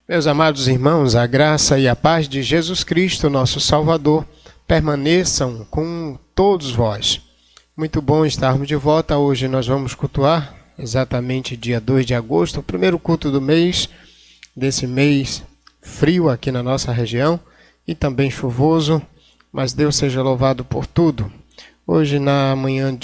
Meus amados irmãos, a graça e a paz de Jesus Cristo, nosso Salvador, permaneçam com todos vós. Muito bom estarmos de volta. Hoje nós vamos cultuar, exatamente dia 2 de agosto, o primeiro culto do mês, desse mês frio aqui na nossa região e também chuvoso, mas Deus seja louvado por tudo. Hoje, na manhã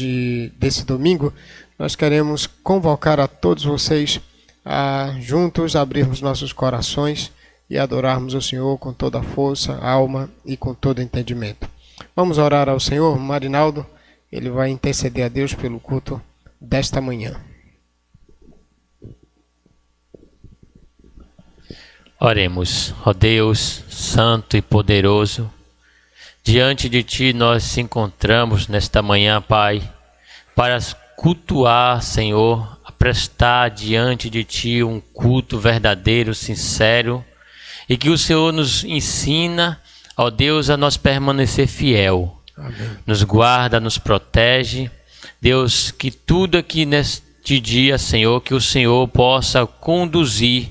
desse domingo, nós queremos convocar a todos vocês a juntos abrirmos nossos corações e adorarmos o Senhor com toda a força, alma e com todo entendimento. Vamos orar ao Senhor. Marinaldo, ele vai interceder a Deus pelo culto desta manhã. Oremos. Ó Deus, santo e poderoso, diante de Ti nós nos encontramos nesta manhã, Pai, para cultuar, Senhor, a prestar diante de Ti um culto verdadeiro, sincero, e que o Senhor nos ensina, ó Deus, a nós permanecer fiel. Amém. Nos guarda, nos protege. Deus, que tudo aqui neste dia, Senhor, que o Senhor possa conduzir,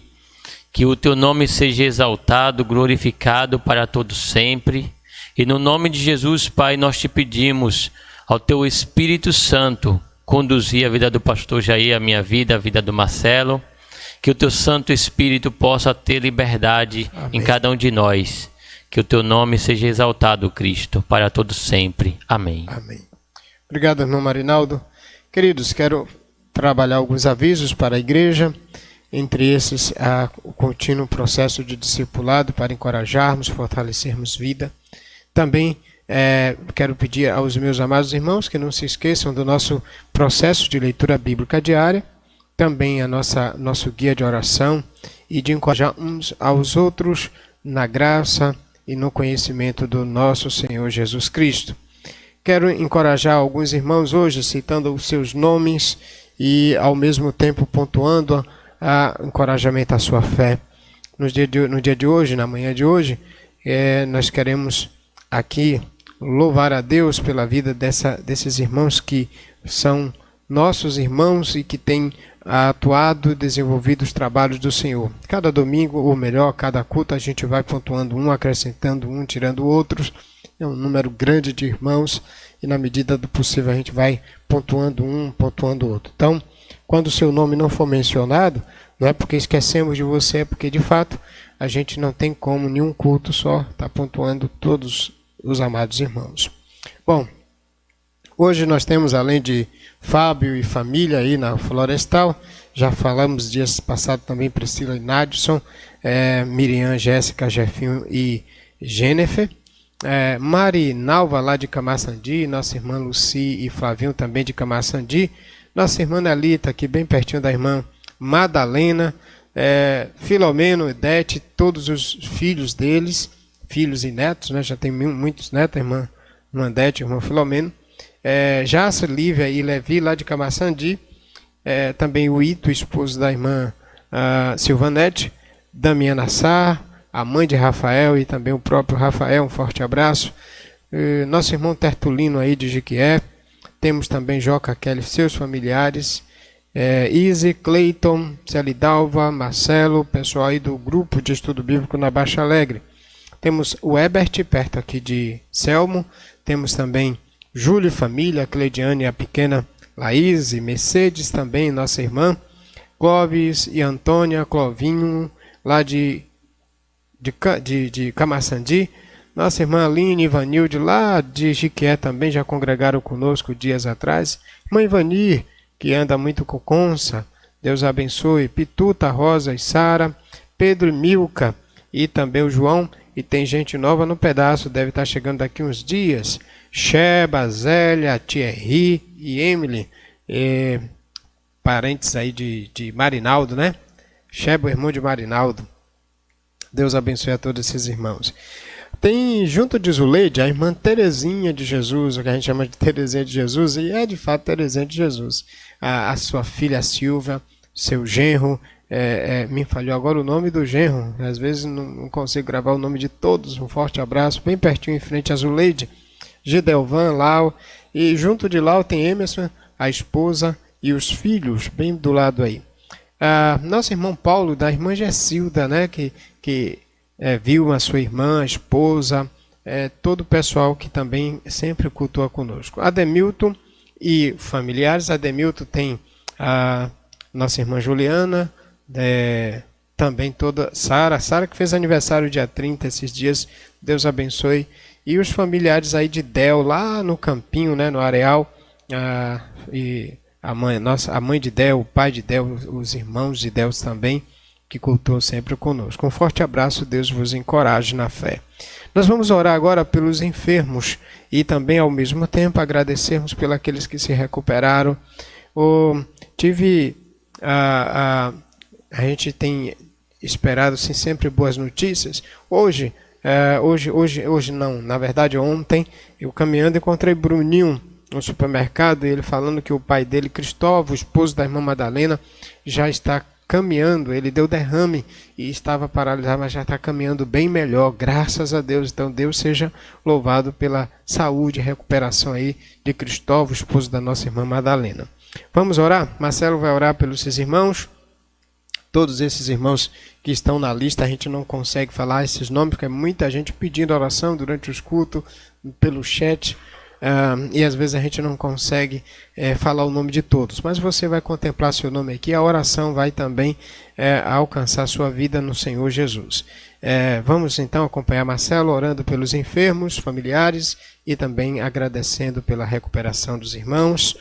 que o Teu nome seja exaltado, glorificado para todos sempre. E no nome de Jesus, Pai, nós Te pedimos ao Teu Espírito Santo conduzir a vida do pastor Jair, a minha vida, a vida do Marcelo, que o Teu Santo Espírito possa ter liberdade. Amém. Em cada um de nós, que o Teu nome seja exaltado, Cristo, para todos sempre. Amém. Amém. Obrigado, irmão Marinaldo. Queridos, quero trabalhar alguns avisos para a igreja, entre esses o contínuo processo de discipulado para encorajarmos, fortalecermos vida. Também quero pedir aos meus amados irmãos que não se esqueçam do nosso processo de leitura bíblica diária, também nosso guia de oração e de encorajar uns aos outros na graça e no conhecimento do nosso Senhor Jesus Cristo. Quero encorajar alguns irmãos hoje, citando os seus nomes e ao mesmo tempo pontuando encorajamento à sua fé. No dia de hoje, na manhã de hoje, nós queremos aqui louvar a Deus pela vida desses irmãos que são nossos irmãos e que têm atuado e desenvolvido os trabalhos do Senhor. Cada domingo, ou melhor, cada culto, a gente vai pontuando um, acrescentando um, tirando outros. É um número grande de irmãos e na medida do possível a gente vai pontuando um, pontuando outro. Então, quando o seu nome não for mencionado, não é porque esquecemos de você, é porque de fato a gente não tem como nenhum culto só estar pontuando todos os amados irmãos. Bom, hoje nós temos, além de Fábio e família aí na Florestal, já falamos dias passados também Priscila e Nadson, Miriam, Jéssica, Jefinho e Jennifer, Mari Nalva lá de Camaçandi, nossa irmã Luci e Flavinho também de Camaçandi, nossa irmã Nelita aqui bem pertinho da irmã Madalena, Filomeno, Edete, todos os filhos deles, filhos e netos, né? Já tem muitos netos, irmã Edete, irmã Filomeno, Jácer, Lívia e Levi lá de Camaçandi, também o Ito, esposo da irmã Silvanete, Damiana Sá, a mãe de Rafael e também o próprio Rafael, um forte abraço, nosso irmão Tertulino aí de Jiquié, temos também Joca Kelly, seus familiares, Izzy, Cleiton, Celidalva, Marcelo, pessoal aí do grupo de estudo bíblico na Baixa Alegre. Temos o Ebert, perto aqui de Selmo. Temos também Júlio e família, Cleidiane e a pequena Laís e Mercedes também, nossa irmã. Clóvis e Antônia, Clovinho, lá de Camaçandi. Nossa irmã Aline e Ivanilde, lá de Jiquié também, já congregaram conosco dias atrás. Irmã Ivani, que anda muito com Consa, Deus abençoe. Pituta, Rosa e Sara, Pedro e Milka e também o João. E tem gente nova no pedaço, deve estar chegando daqui uns dias. Sheba, Zélia, Thierry e Emily, parentes aí de Marinaldo, né? Sheba, irmão de Marinaldo. Deus abençoe a todos esses irmãos. Tem junto de Zuleide a irmã Terezinha de Jesus, o que a gente chama de Terezinha de Jesus, e é de fato Terezinha de Jesus. A sua filha Silvia, seu genro, me falhou agora o nome do genro, às vezes não consigo gravar o nome de todos. Um forte abraço, bem pertinho em frente a Zuleide, Gidelvan, Lau, e junto de Lau tem Emerson, a esposa e os filhos, bem do lado aí. Nosso irmão Paulo, da irmã Gessilda, né, que viu a sua irmã, a esposa, todo o pessoal que também sempre cultua conosco. Ademilton e familiares. Ademilton tem a nossa irmã Juliana, também toda Sara que fez aniversário dia 30 esses dias, Deus abençoe. E os familiares aí de Del, lá no campinho, né, no areal, e a mãe de Del, o pai de Del, os irmãos de Del também, que cultuam sempre conosco. Um forte abraço, Deus vos encoraje na fé. Nós vamos orar agora pelos enfermos e também, ao mesmo tempo, agradecermos pelos aqueles que se recuperaram. A gente tem esperado sim, sempre boas notícias. Hoje não, na verdade ontem, eu caminhando encontrei Bruninho no supermercado, e ele falando que o pai dele, Cristóvão, o esposo da irmã Madalena, já está caminhando. Ele deu derrame e estava paralisado, mas já está caminhando bem melhor, graças a Deus. Então Deus seja louvado pela saúde e recuperação aí de Cristóvão, esposo da nossa irmã Madalena. Vamos orar? Marcelo vai orar pelos seus irmãos. Todos esses irmãos que estão na lista, a gente não consegue falar esses nomes, porque é muita gente pedindo oração durante os cultos, pelo chat, e às vezes a gente não consegue falar o nome de todos. Mas você vai contemplar seu nome aqui, a oração vai também alcançar sua vida no Senhor Jesus. Vamos então acompanhar Marcelo orando pelos enfermos, familiares, e também agradecendo pela recuperação dos irmãos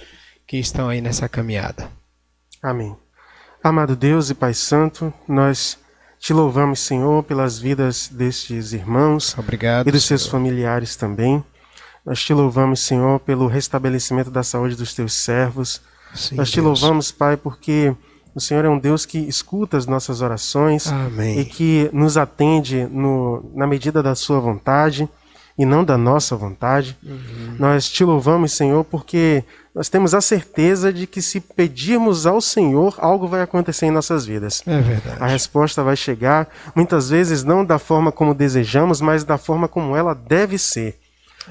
que estão aí nessa caminhada. Amém. Amado Deus e Pai Santo, nós te louvamos, Senhor, pelas vidas destes irmãos. Obrigado, e dos seus Senhor. familiares também. Nós te louvamos, Senhor, pelo restabelecimento da saúde dos teus servos. Sim, nós te Deus. louvamos, Pai, porque o Senhor é um Deus que escuta as nossas orações. Amém. E que nos atende na medida da sua vontade e não da nossa vontade. Nós te louvamos, Senhor, porque nós temos a certeza de que se pedirmos ao Senhor, algo vai acontecer em nossas vidas. É verdade. A resposta vai chegar, muitas vezes não da forma como desejamos, mas da forma como ela deve ser.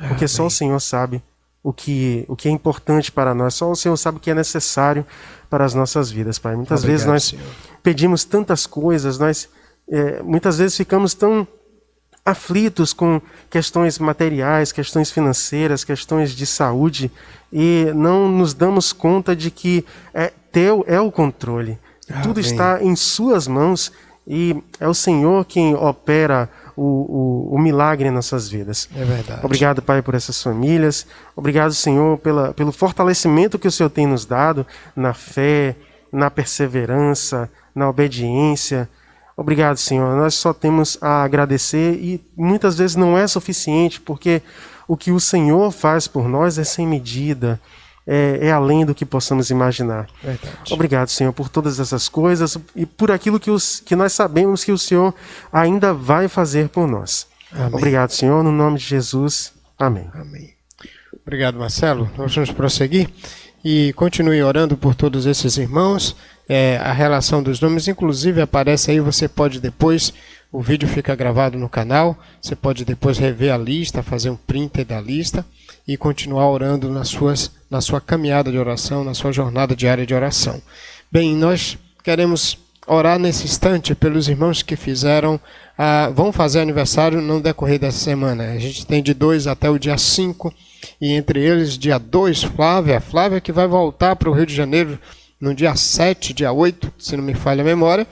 Porque só o Senhor sabe o que é importante para nós, só o Senhor sabe o que é necessário para as nossas vidas, Pai. Muitas vezes nós Senhor. pedimos tantas coisas, nós muitas vezes ficamos tão aflitos com questões materiais, questões financeiras, questões de saúde, e não nos damos conta de que teu é o controle. Tudo está em suas mãos e é o Senhor quem opera o milagre em nossas vidas. É verdade. Obrigado, Pai, por essas famílias. Obrigado, Senhor, pelo fortalecimento que o Senhor tem nos dado na fé, na perseverança, na obediência. Obrigado, Senhor. Nós só temos a agradecer e muitas vezes não é suficiente, porque o que o Senhor faz por nós é sem medida, é além do que possamos imaginar. Verdade. Obrigado, Senhor, por todas essas coisas e por aquilo que nós sabemos que o Senhor ainda vai fazer por nós. Amém. Obrigado, Senhor, no nome de Jesus. Amém. Amém. Obrigado, Marcelo. Nós vamos prosseguir e continue orando por todos esses irmãos. A relação dos nomes, inclusive, aparece aí, você pode depois, o vídeo fica gravado no canal, você pode depois rever a lista, fazer um printer da lista e continuar orando na sua caminhada de oração, na sua jornada diária de oração. Bem, nós queremos orar nesse instante pelos irmãos que vão fazer aniversário no decorrer dessa semana. A gente tem de 2 até o dia 5, e entre eles, dia 2, Flávia que vai voltar para o Rio de Janeiro no dia 7, dia 8, se não me falha a memória,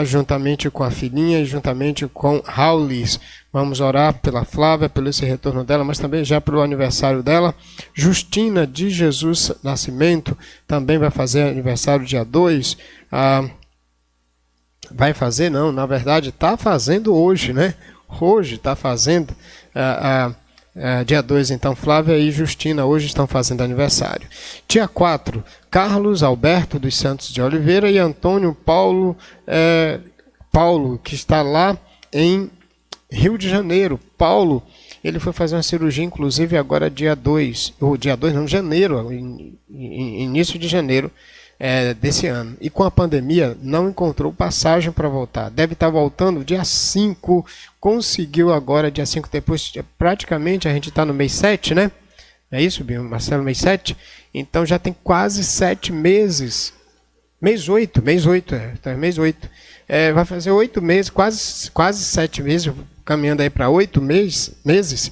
juntamente com a filhinha e juntamente com Raulis. Vamos orar pela Flávia, pelo esse retorno dela, mas também já pelo aniversário dela. Justina de Jesus Nascimento também vai fazer aniversário dia 2. Vai fazer, não, na verdade está fazendo hoje, né? Hoje está fazendo. Dia 2, então, Flávia e Justina hoje estão fazendo aniversário. Dia 4, Carlos Alberto dos Santos de Oliveira e Antônio Paulo, que está lá em Rio de Janeiro. Paulo, ele foi fazer uma cirurgia, inclusive, agora janeiro, início de janeiro desse ano. E com a pandemia, não encontrou passagem para voltar. Deve estar voltando dia 5, conseguiu agora, dia 5, depois, praticamente, a gente está no mês 7, né? É isso, Marcelo, mês 7? Então já tem quase 7 meses Mês 8, mês 8. Vai fazer 8 meses, quase 7 meses, caminhando aí para 8 meses,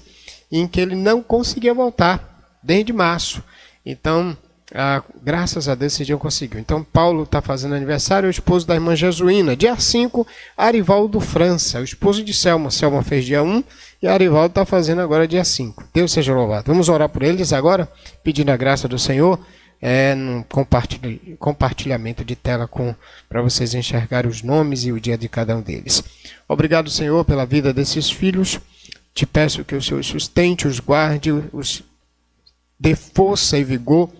em que ele não conseguia voltar, desde março. Então, graças a Deus esse dia conseguiu. Então, Paulo está fazendo aniversário, o esposo da irmã Jesuína. Dia 5, Arivaldo França, o esposo de Selma. Selma fez dia 1 e Arivaldo está fazendo agora dia 5. Deus seja louvado. Vamos orar por eles agora, pedindo a graça do Senhor, no compartilhamento de tela para vocês enxergarem os nomes e o dia de cada um deles. Obrigado, Senhor, pela vida desses filhos. Te peço que o Senhor os sustente, os guarde, os dê força e vigor,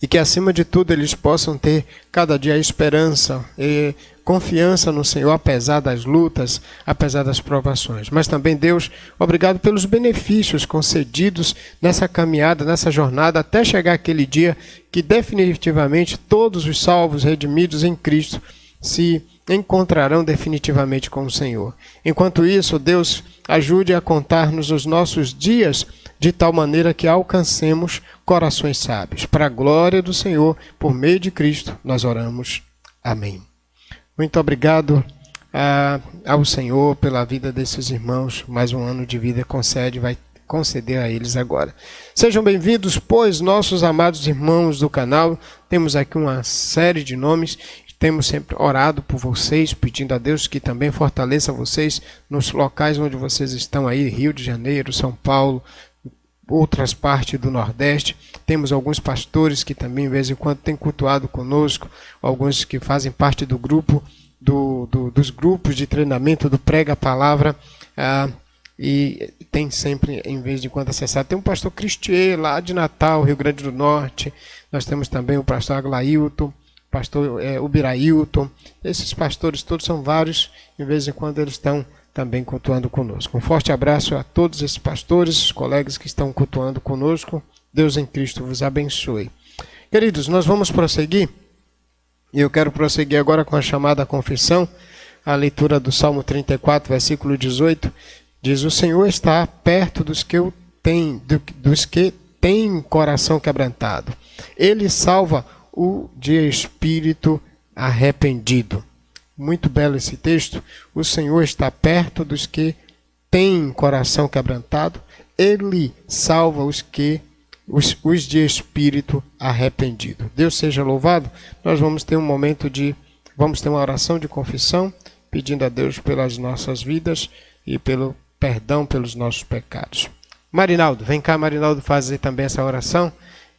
e que acima de tudo eles possam ter cada dia esperança e confiança no Senhor, apesar das lutas, apesar das provações. Mas também, Deus, obrigado pelos benefícios concedidos nessa caminhada, nessa jornada, até chegar aquele dia que definitivamente todos os salvos, redimidos em Cristo, se encontrarão definitivamente com o Senhor. Enquanto isso, Deus, ajude a contar-nos os nossos dias de tal maneira que alcancemos corações sábios. Para a glória do Senhor, por meio de Cristo, nós oramos. Amém. Muito obrigado ao Senhor pela vida desses irmãos. Mais um ano de vida vai conceder a eles agora. Sejam bem-vindos, pois, nossos amados irmãos do canal. Temos aqui uma série de nomes. Temos sempre orado por vocês, pedindo a Deus que também fortaleça vocês nos locais onde vocês estão aí, Rio de Janeiro, São Paulo, outras partes do Nordeste. Temos alguns pastores que também, de vez em quando, têm cultuado conosco, alguns que fazem parte do grupo, dos grupos de treinamento do Prega a Palavra, e tem sempre, em vez de quando acessar. Tem um pastor Cristier, lá de Natal, Rio Grande do Norte. Nós temos também o pastor Aglailton, pastor Ubirailton. Esses pastores todos são vários, de vez em quando eles estão também cultuando conosco. Um forte abraço a todos esses pastores, os colegas que estão cultuando conosco. Deus em Cristo vos abençoe. Queridos, nós vamos prosseguir, e eu quero prosseguir agora com a chamada confissão, a leitura do Salmo 34, versículo 18, diz: o Senhor está perto dos que têm coração quebrantado. Ele salva o de espírito arrependido. Muito belo esse texto. O Senhor está perto dos que têm coração quebrantado. Ele salva os de espírito arrependido. Deus seja louvado. Nós vamos ter vamos ter uma oração de confissão, pedindo a Deus pelas nossas vidas e pelo perdão pelos nossos pecados. Marinaldo, vem cá, Marinaldo, fazer também essa oração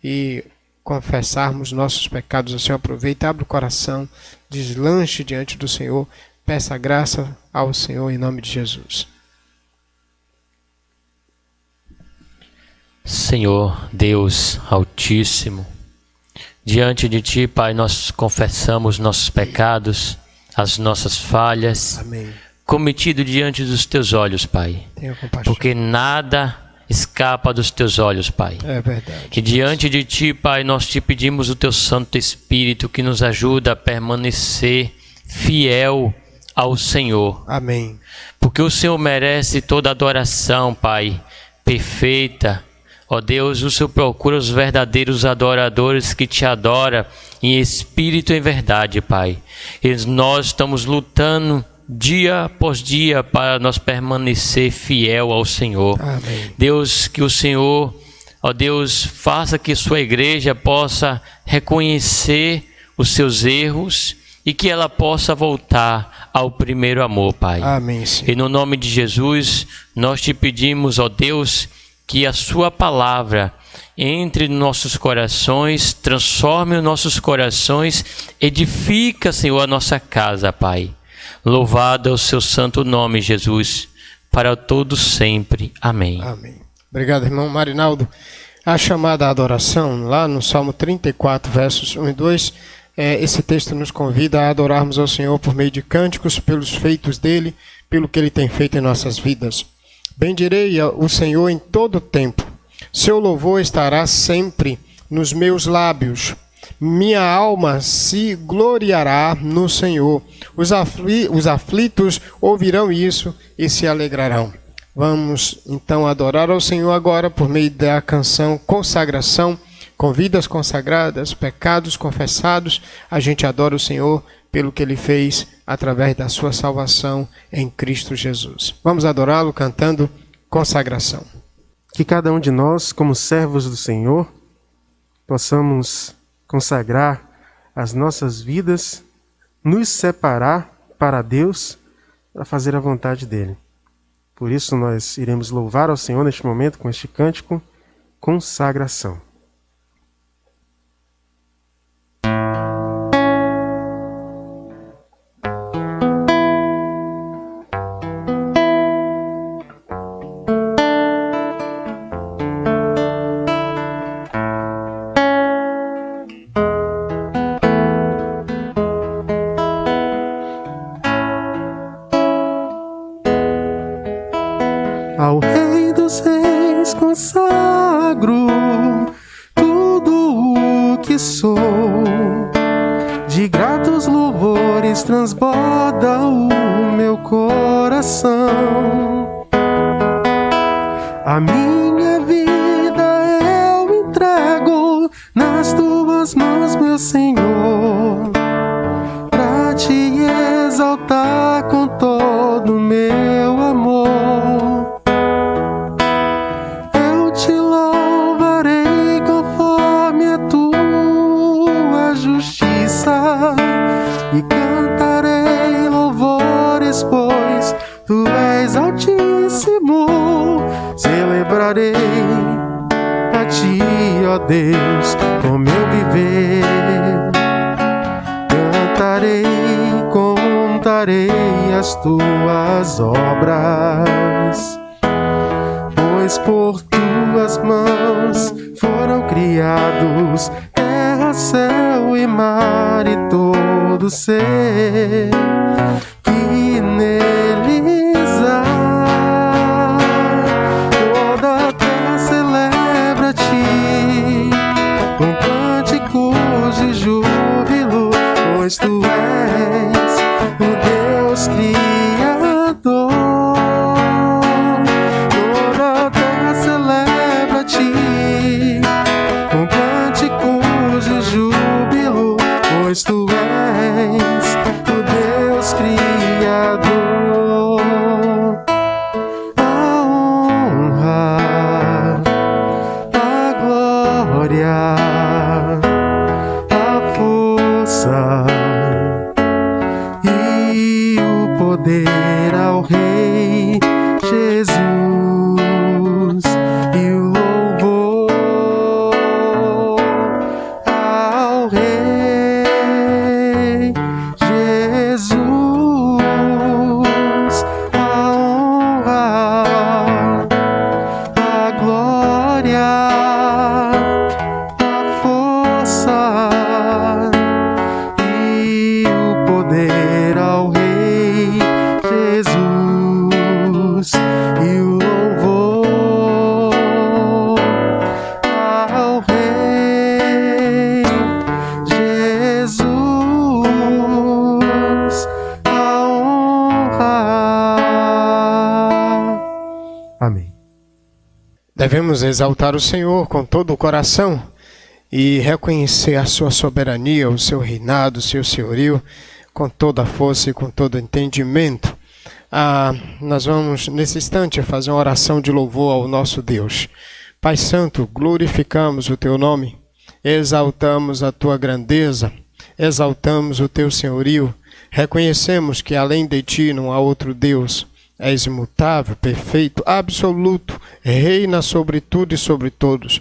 e confessarmos nossos pecados. O Senhor aproveita, abre o coração, deslanche diante do Senhor, peça graça ao Senhor em nome de Jesus. Senhor Deus Altíssimo, diante de Ti, Pai, nós confessamos nossos pecados, as nossas falhas, Amém. Cometido diante dos Teus olhos, Pai, Tenha compaixão. porque nada escapa dos Teus olhos, Pai. É verdade. Que diante de Ti, Pai, nós Te pedimos o Teu Santo Espírito que nos ajuda a permanecer fiel ao Senhor. Amém. Porque o Senhor merece toda adoração, Pai, perfeita. Ó Deus, o Senhor procura os verdadeiros adoradores que Te adoram em espírito e em verdade, Pai. E nós estamos lutando dia após dia para nós permanecer fiel ao Senhor. Amém. Deus, que o Senhor, ó Deus, faça que sua igreja possa reconhecer os seus erros e que ela possa voltar ao primeiro amor, Pai. Amém, Senhor. E no nome de Jesus, nós Te pedimos, ó Deus, que a sua palavra entre nos nossos corações, transforme os nossos corações, edifica, Senhor, a nossa casa, Pai. Louvado é o seu santo nome, Jesus, para todos sempre. Amém. Amém. Obrigado, irmão Marinaldo. A chamada adoração, lá no Salmo 34, versos 1 e 2, esse texto nos convida a adorarmos ao Senhor por meio de cânticos, pelos feitos dele, pelo que ele tem feito em nossas vidas. Bendirei o Senhor em todo o tempo. Seu louvor estará sempre nos meus lábios. Minha alma se gloriará no Senhor. Os aflitos ouvirão isso e se alegrarão. Vamos então adorar ao Senhor agora por meio da canção Consagração, com vidas consagradas, pecados confessados, a gente adora o Senhor pelo que Ele fez através da sua salvação em Cristo Jesus. Vamos adorá-lo cantando consagração. Que cada um de nós, como servos do Senhor, possamos consagrar as nossas vidas, nos separar para Deus, para fazer a vontade dEle. Por isso nós iremos louvar ao Senhor neste momento com este cântico, consagração. Ao Rei dos Reis consagro tudo o que sou, de gratos louvores transborda o meu coração. A minha vida eu entrego nas tuas mãos, meu Senhor, pra te exaltar com todo o meu amor. E cantarei louvores, pois Tu és altíssimo. Celebrarei a Ti, ó Deus, com meu viver. Cantarei, contarei as Tuas obras, pois por Tuas mãos foram criados terra, céu e mar e todo ser que neles há. Toda a terra celebra-te com cânticos de júbilo, pois Tu és o Deus Criador. Toda a terra celebra-te com cânticos de júbilo, pois Tu és o Deus Criador. A honra, a glória, a força e o poder ao Rei Jesus, e o louvor ao Rei Jesus. A honra, a glória, a força e o poder ao Rei Jesus, e o louvor ao Rei Jesus. A honra. Amém. Devemos exaltar o Senhor com todo o coração e reconhecer a sua soberania, o seu reinado, o seu senhorio, com toda a força e com todo o entendimento. Nós vamos, nesse instante, fazer uma oração de louvor ao nosso Deus. Pai Santo, glorificamos o Teu nome, exaltamos a Tua grandeza, exaltamos o Teu senhorio, reconhecemos que além de Ti não há outro Deus. És imutável, perfeito, absoluto, reina sobre tudo e sobre todos.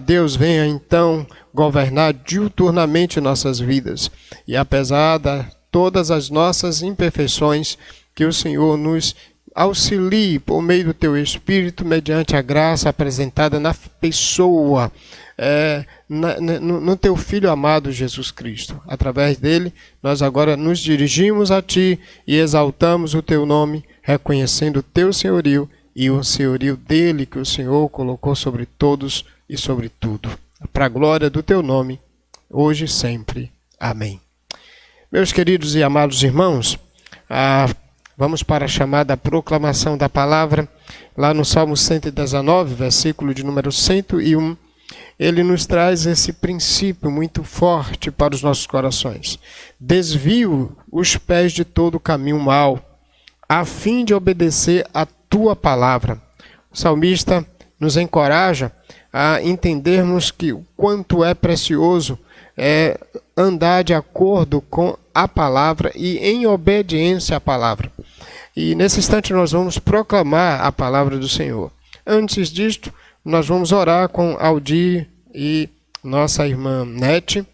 Deus, venha então governar diuturnamente nossas vidas. E apesar de todas as nossas imperfeições, que o Senhor nos auxilie por meio do Teu Espírito, mediante a graça apresentada na pessoa, no Teu Filho amado Jesus Cristo. Através dele, nós agora nos dirigimos a Ti e exaltamos o Teu nome, reconhecendo o Teu senhorio e o senhorio dele que o Senhor colocou sobre todos e sobre tudo. Para a glória do Teu nome, hoje e sempre. Amém. Meus queridos e amados irmãos, vamos para a chamada proclamação da palavra, lá no Salmo 119, versículo de número 101. ele nos traz esse princípio muito forte para os nossos corações. Desvio os pés de todo o caminho mau, a fim de obedecer a tua palavra. O salmista nos encoraja a entendermos que o quanto é precioso andar de acordo com a palavra e em obediência à palavra. E nesse instante nós vamos proclamar a palavra do Senhor. Antes disto, nós vamos orar com Aldir e nossa irmã Nete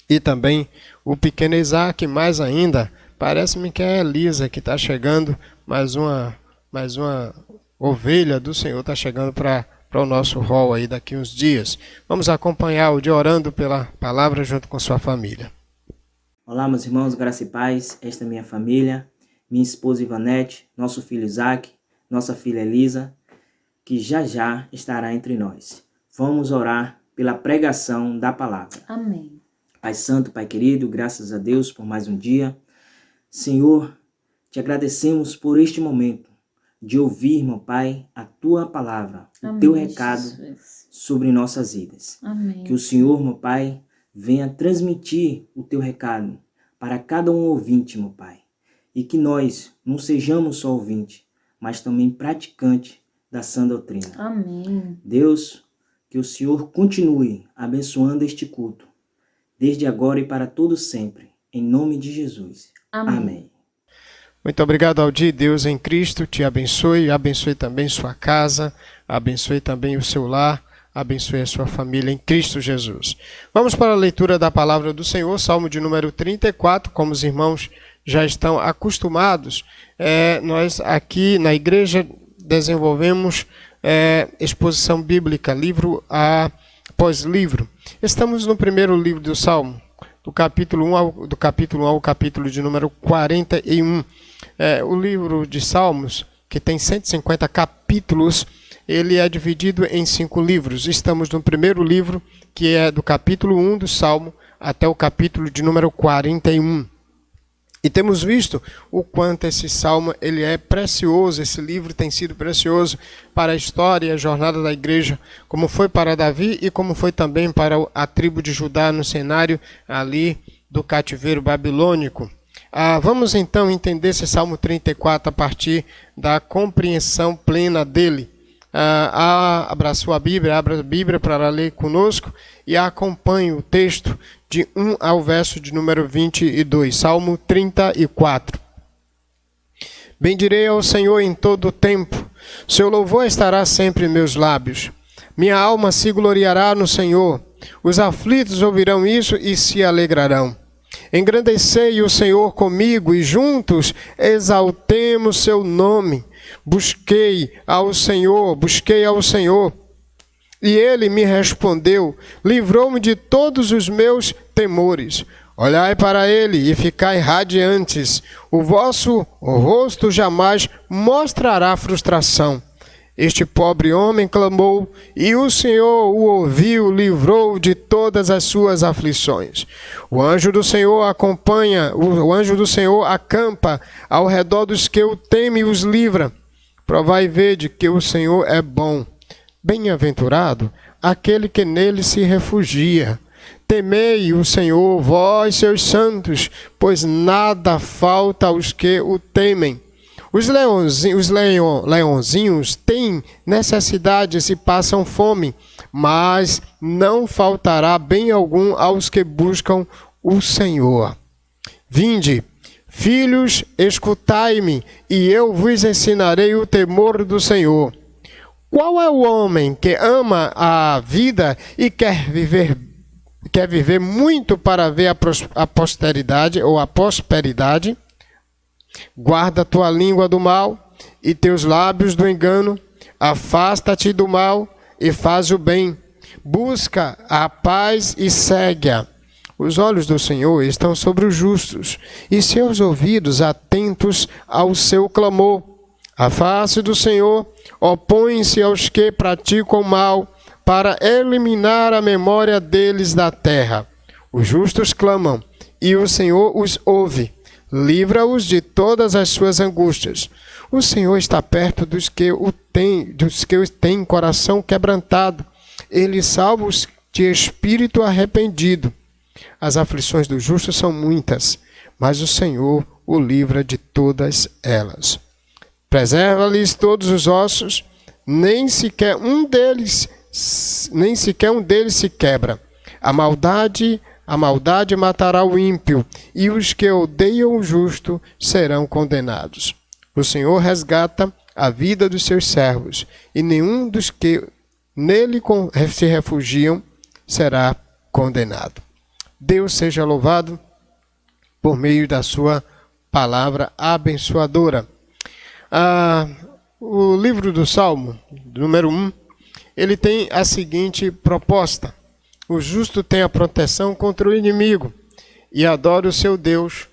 e também o pequeno Isaac, mais ainda, parece-me que é a Elisa que está chegando, mais uma ovelha do Senhor está chegando para o nosso hall aí daqui uns dias. Vamos acompanhar o de orando pela palavra junto com sua família. Olá, meus irmãos, graça e paz. Esta é minha família, minha esposa Ivanete, nosso filho Isaac, nossa filha Elisa, que já estará entre nós. Vamos orar pela pregação da palavra. Amém. Pai Santo, Pai querido, graças a Deus por mais um dia. Senhor, te agradecemos por este momento de ouvir, meu Pai, a tua palavra, Amém, o teu recado Jesus. sobre nossas vidas. Amém. Que o Senhor, meu Pai, venha transmitir o teu recado para cada um ouvinte, meu Pai. E que nós não sejamos só ouvinte, mas também praticante da sã doutrina. Amém. Deus, que o Senhor continue abençoando este culto, desde agora e para todo sempre, em nome de Jesus. Amém. Amém. Muito obrigado, Aldir. Deus em Cristo te abençoe, abençoe também sua casa, abençoe também o seu lar, abençoe a sua família em Cristo Jesus. Vamos para a leitura da palavra do Senhor, Salmo de número 34, como os irmãos já estão acostumados. Nós aqui na igreja desenvolvemos exposição bíblica, livro após livro. Estamos no primeiro livro do Salmo, do capítulo 1 ao capítulo de número 41. O livro de Salmos, que tem 150 capítulos, ele é dividido em 5 livros. Estamos no primeiro livro, que é do capítulo 1 do Salmo até o capítulo de número 41. E temos visto o quanto esse salmo ele é precioso, esse livro tem sido precioso para a história e a jornada da igreja, como foi para Davi e como foi também para a tribo de Judá no cenário ali do cativeiro babilônico. Vamos então entender esse Salmo 34 a partir da compreensão plena dele. Abra a Bíblia para ler conosco e acompanhe o texto de 1 ao verso de número 22, Salmo 34. Bendirei ao Senhor em todo o tempo, seu louvor estará sempre em meus lábios. Minha alma se gloriará no Senhor, os aflitos ouvirão isso e se alegrarão. Engrandecei o Senhor comigo e juntos exaltemos seu nome. Busquei ao Senhor, e ele me respondeu, livrou-me de todos os meus temores. Olhai para ele e ficai radiantes, o vosso rosto jamais mostrará frustração. Este pobre homem clamou, e o Senhor o ouviu, livrou de todas as suas aflições. O anjo do Senhor acampa ao redor dos que o temem e os livra. Provai e vede que o Senhor é bom. Bem-aventurado aquele que nele se refugia. Temei o Senhor, vós, seus santos, pois nada falta aos que o temem. Os leãozinhos têm necessidades e passam fome, mas não faltará bem algum aos que buscam o Senhor. Vinde, filhos, escutai-me, e eu vos ensinarei o temor do Senhor. Qual é o homem que ama a vida e quer viver muito para ver a posteridade ou a prosperidade? Guarda tua língua do mal e teus lábios do engano. Afasta-te do mal e faz o bem. Busca a paz e segue-a. Os olhos do Senhor estão sobre os justos e seus ouvidos atentos ao seu clamor. A face do Senhor opõe-se aos que praticam mal, para eliminar a memória deles da terra. Os justos clamam, e o Senhor os ouve. Livra-os de todas as suas angústias. O Senhor está perto dos que o têm coração quebrantado, Ele salva os de espírito arrependido. As aflições do justo são muitas, mas o Senhor o livra de todas elas. Preserva-lhes todos os ossos, nem sequer um deles se quebra. A maldade matará o ímpio, e os que odeiam o justo serão condenados. O Senhor resgata a vida dos seus servos, e nenhum dos que nele se refugiam será condenado. Deus seja louvado por meio da sua palavra abençoadora. O livro do Salmo, número 1, ele tem a seguinte proposta: o justo tem a proteção contra o inimigo e adora o seu Deus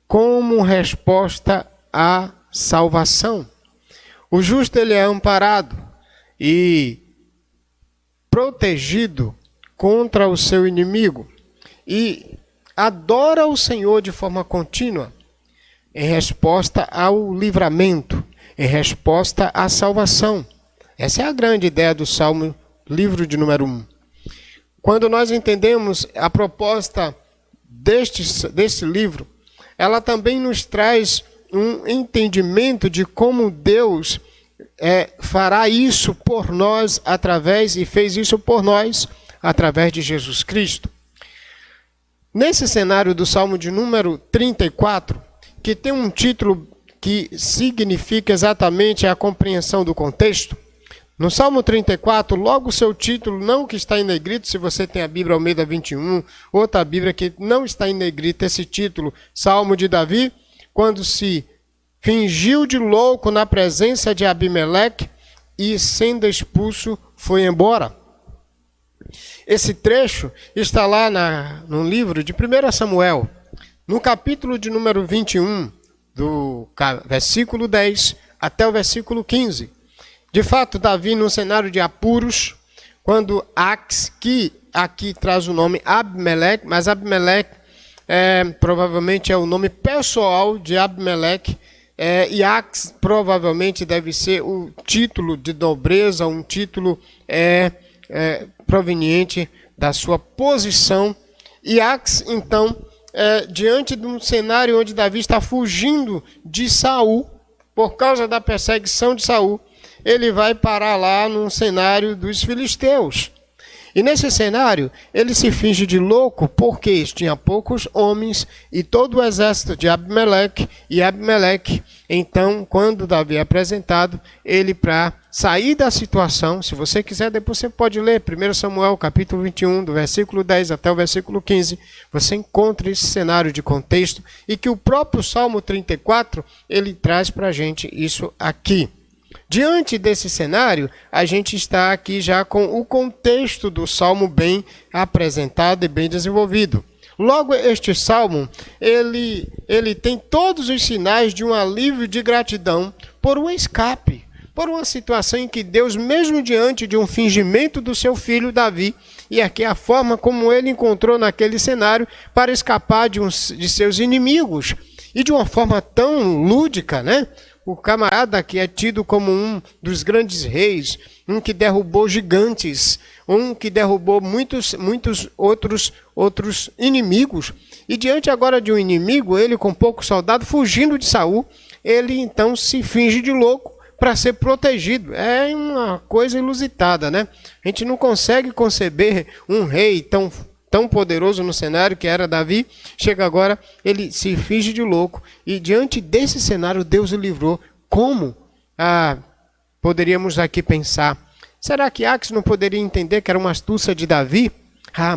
como resposta à salvação. O justo ele é amparado e protegido contra o seu inimigo e adora o Senhor de forma contínua em resposta ao livramento, em resposta à salvação. Essa é a grande ideia do Salmo, livro de número 1. Quando nós entendemos a proposta deste livro, ela também nos traz um entendimento de como Deus fará isso por nós e fez isso por nós através de Jesus Cristo. Nesse cenário do Salmo de número 34, que tem um título que significa exatamente a compreensão do contexto, no Salmo 34, logo o seu título, não que está em negrito, se você tem a Bíblia Almeida 21, outra Bíblia que não está em negrito, esse título, Salmo de Davi, quando se fingiu de louco na presença de Abimeleque e, sendo expulso, foi embora. Esse trecho está lá no livro de 1 Samuel, no capítulo de número 21, do versículo 10 até o versículo 15. De fato, Davi, no cenário de apuros, quando Ax, que aqui traz o nome Abimeleque, mas Abimeleque provavelmente é o nome pessoal de Abimeleque, e Ax provavelmente deve ser o título de nobreza, um título proveniente da sua posição. E Ax, então, diante de um cenário onde Davi está fugindo de Saul, por causa da perseguição de Saul, ele vai parar lá num cenário dos filisteus. E nesse cenário, ele se finge de louco porque tinha poucos homens e todo o exército de Abimeleque. E Abimeleque, então, quando Davi é apresentado, ele, para sair da situação, se você quiser, depois você pode ler 1 Samuel, capítulo 21, do versículo 10 até o versículo 15, você encontra esse cenário de contexto e que o próprio Salmo 34, ele traz para a gente isso aqui. Diante desse cenário, a gente está aqui já com o contexto do Salmo bem apresentado e bem desenvolvido. Logo, este Salmo, ele tem todos os sinais de um alívio de gratidão por um escape, por uma situação em que Deus, mesmo diante de um fingimento do seu filho Davi, e aqui a forma como ele encontrou naquele cenário para escapar de seus inimigos, e de uma forma tão lúdica, né? O camarada que é tido como um dos grandes reis, um que derrubou gigantes, um que derrubou muitos outros inimigos. E diante agora de um inimigo, ele com pouco soldado, fugindo de Saul, ele então se finge de louco para ser protegido. É uma coisa inusitada, né? A gente não consegue conceber um rei tão poderoso no cenário que era Davi, chega agora, ele se finge de louco, e diante desse cenário Deus o livrou. Como poderíamos aqui pensar? Será que Ax não poderia entender que era uma astúcia de Davi?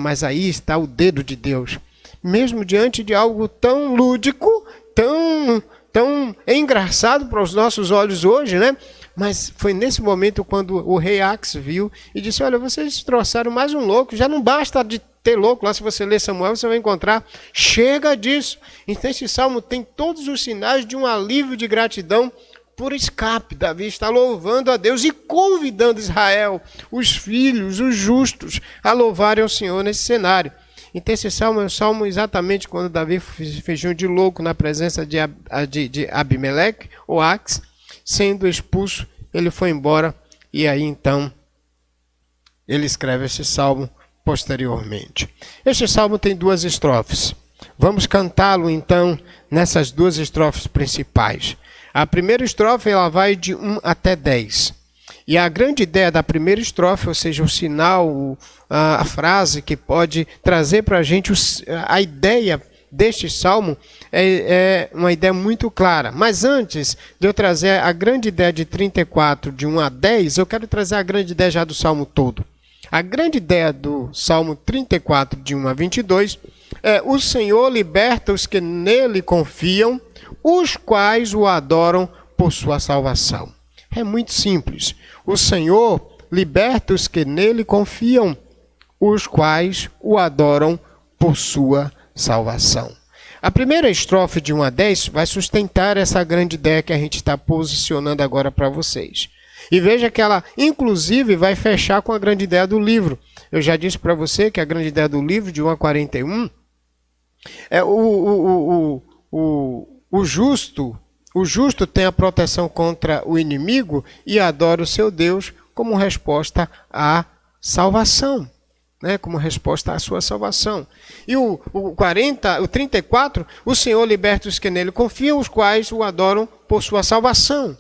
Mas aí está o dedo de Deus. Mesmo diante de algo tão lúdico, tão engraçado para os nossos olhos hoje, né? Mas foi nesse momento quando o rei Ax viu e disse: olha, vocês trouxeram mais um louco, já não basta de ter louco. Lá, se você ler Samuel, você vai encontrar, chega disso. Então esse salmo tem todos os sinais de um alívio de gratidão por escape. Davi está louvando a Deus e convidando Israel, os filhos, os justos, a louvarem ao Senhor nesse cenário. Então esse salmo é um salmo exatamente quando Davi fingiu de louco na presença de Abimeleque, ou Ax. Sendo expulso, ele foi embora, e aí então ele escreve esse salmo posteriormente. Este salmo tem 2 estrofes. Vamos cantá-lo então nessas 2 estrofes principais. A primeira estrofe ela vai de 1 até 10. E a grande ideia da primeira estrofe, ou seja, o sinal, a frase que pode trazer para a gente a ideia deste salmo, é uma ideia muito clara. Mas antes de eu trazer a grande ideia de 34, de 1 a 10, eu quero trazer a grande ideia já do salmo todo. A grande ideia do salmo 34, de 1 a 22, é: o Senhor liberta os que nele confiam, os quais o adoram por sua salvação. É muito simples. O Senhor liberta os que nele confiam, os quais o adoram por sua salvação. A primeira estrofe de 1 a 10 vai sustentar essa grande ideia que a gente está posicionando agora para vocês. E veja que ela, inclusive, vai fechar com a grande ideia do livro. Eu já disse para você que a grande ideia do livro, de 1 a 41, é o justo tem a proteção contra o inimigo e adora o seu Deus como resposta à salvação, né? Como resposta à sua salvação. E o 34, o Senhor liberta os que nele confiam, os quais o adoram por sua salvação.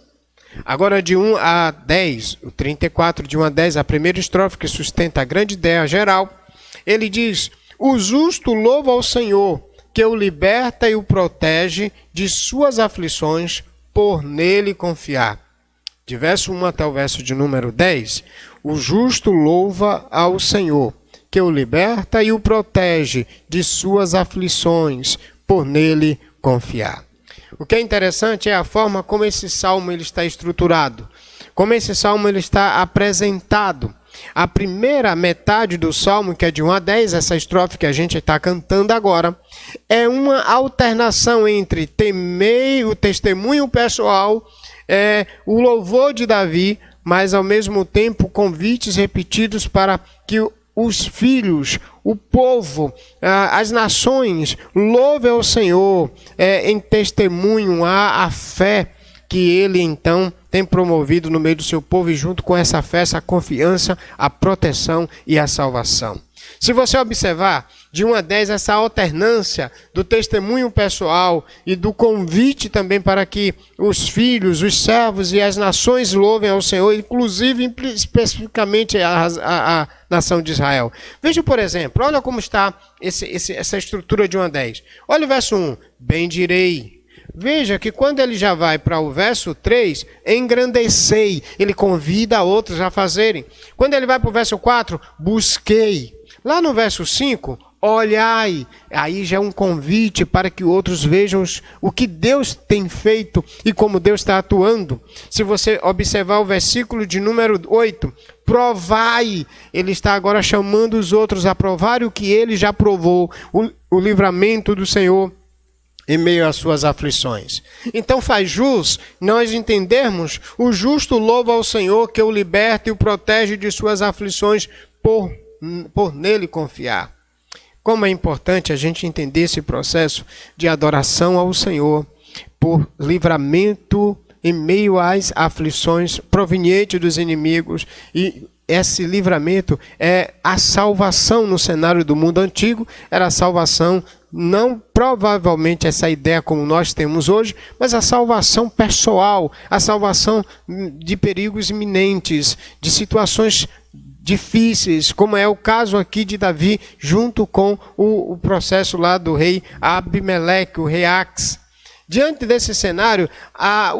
Agora de 1 a 10, o 34 de 1 a 10, a primeira estrofe que sustenta a grande ideia geral, ele diz: o justo louva ao Senhor, que o liberta e o protege de suas aflições por nele confiar. De verso 1 até o verso de número 10, o justo louva ao Senhor, que o liberta e o protege de suas aflições por nele confiar. O que é interessante é a forma como esse salmo ele está estruturado, como esse salmo ele está apresentado. A primeira metade do salmo, que é de 1 a 10, essa estrofe que a gente está cantando agora, é uma alternação entre temer, o testemunho pessoal, o louvor de Davi, mas ao mesmo tempo convites repetidos para que os filhos, o povo, as nações louvem ao Senhor em testemunho à fé que ele então tem promovido no meio do seu povo, e junto com essa fé, essa confiança, a proteção e a salvação. Se você observar de 1 a 10 essa alternância do testemunho pessoal e do convite também para que os filhos, os servos e as nações louvem ao Senhor, inclusive especificamente a nação de Israel. Veja, por exemplo, olha como está essa estrutura de 1 a 10. Olha o verso 1, bendirei. Veja que quando ele já vai para o verso 3, engrandecei, ele convida outros a fazerem. Quando ele vai para o verso 4, busquei. Lá no verso 5, olhai, aí já é um convite para que outros vejam o que Deus tem feito e como Deus está atuando. Se você observar o versículo de número 8, provai, ele está agora chamando os outros a provar o que ele já provou, o livramento do Senhor em meio às suas aflições. Então faz jus nós entendermos: o justo louva ao Senhor, que o liberta e o protege de suas aflições por nele confiar. Como é importante a gente entender esse processo de adoração ao Senhor por livramento em meio às aflições provenientes dos inimigos. E esse livramento é a salvação. No cenário do mundo antigo, era a salvação, não provavelmente essa ideia como nós temos hoje, mas a salvação pessoal, a salvação de perigos iminentes, de situações difíceis, como é o caso aqui de Davi, junto com o processo lá do rei Abimeleque, o rei Ax. Diante desse cenário,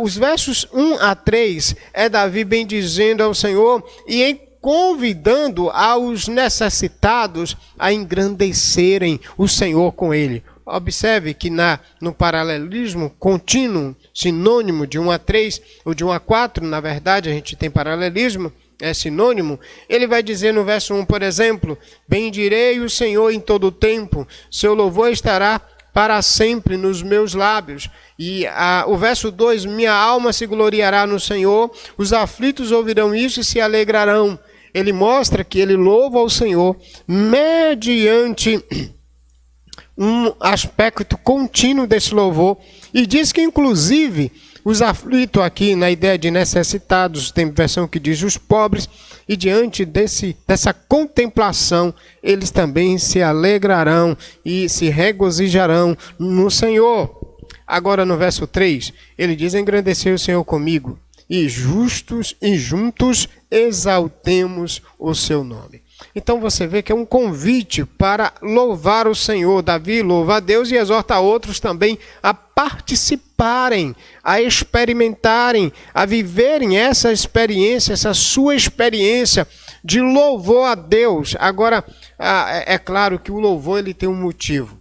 os versos 1 a 3 é Davi bendizendo ao Senhor e convidando aos necessitados a engrandecerem o Senhor com ele. Observe que no paralelismo contínuo, sinônimo de 1 a 3, ou de 1 a 4, na verdade, a gente tem paralelismo, é sinônimo. Ele vai dizer no verso 1, por exemplo: bendirei o Senhor em todo o tempo, seu louvor estará para sempre nos meus lábios. E o verso 2, minha alma se gloriará no Senhor, os aflitos ouvirão isso e se alegrarão. Ele mostra que ele louva ao Senhor mediante um aspecto contínuo desse louvor, e diz que inclusive os aflitos, aqui na ideia de necessitados, tem versão que diz os pobres, e diante dessa contemplação, eles também se alegrarão e se regozijarão no Senhor. Agora no verso 3, ele diz: engrandecei o Senhor comigo, e justos e juntos exaltemos o seu nome. Então você vê que é um convite para louvar o Senhor. Davi louva a Deus e exorta outros também a participarem, a experimentarem, a viverem essa experiência, essa sua experiência de louvor a Deus. Agora, é claro que o louvor ele tem um motivo.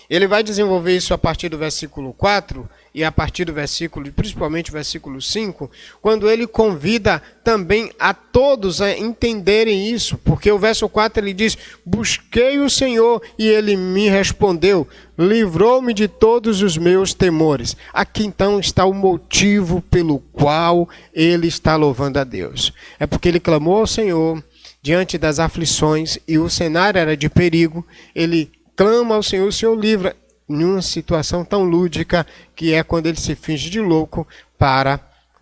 Ele vai desenvolver isso a partir do versículo 4 e a partir do versículo, principalmente o versículo 5, quando ele convida também a todos a entenderem isso, porque o verso 4 ele diz: busquei o Senhor e ele me respondeu, livrou-me de todos os meus temores. Aqui então está o motivo pelo qual ele está louvando a Deus. É porque ele clamou ao Senhor diante das aflições e o cenário era de perigo. Ele clama ao Senhor, o Senhor livra, em uma situação tão lúdica que é quando ele se finge de louco para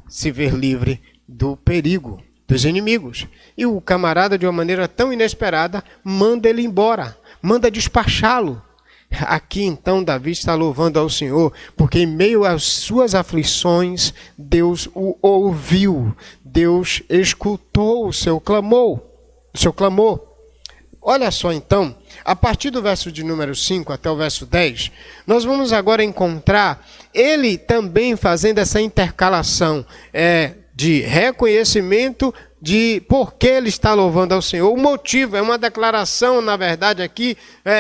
se ver livre do perigo, dos inimigos. E o camarada, de uma maneira tão inesperada, manda ele embora, manda despachá-lo. Aqui então Davi está louvando ao Senhor, porque em meio às suas aflições, Deus o ouviu, Deus escutou o seu clamor. Olha só então, a partir do verso de número 5 até o verso 10, nós vamos agora encontrar ele também fazendo essa intercalação de reconhecimento de por que ele está louvando ao Senhor. O motivo é uma declaração, na verdade, aqui,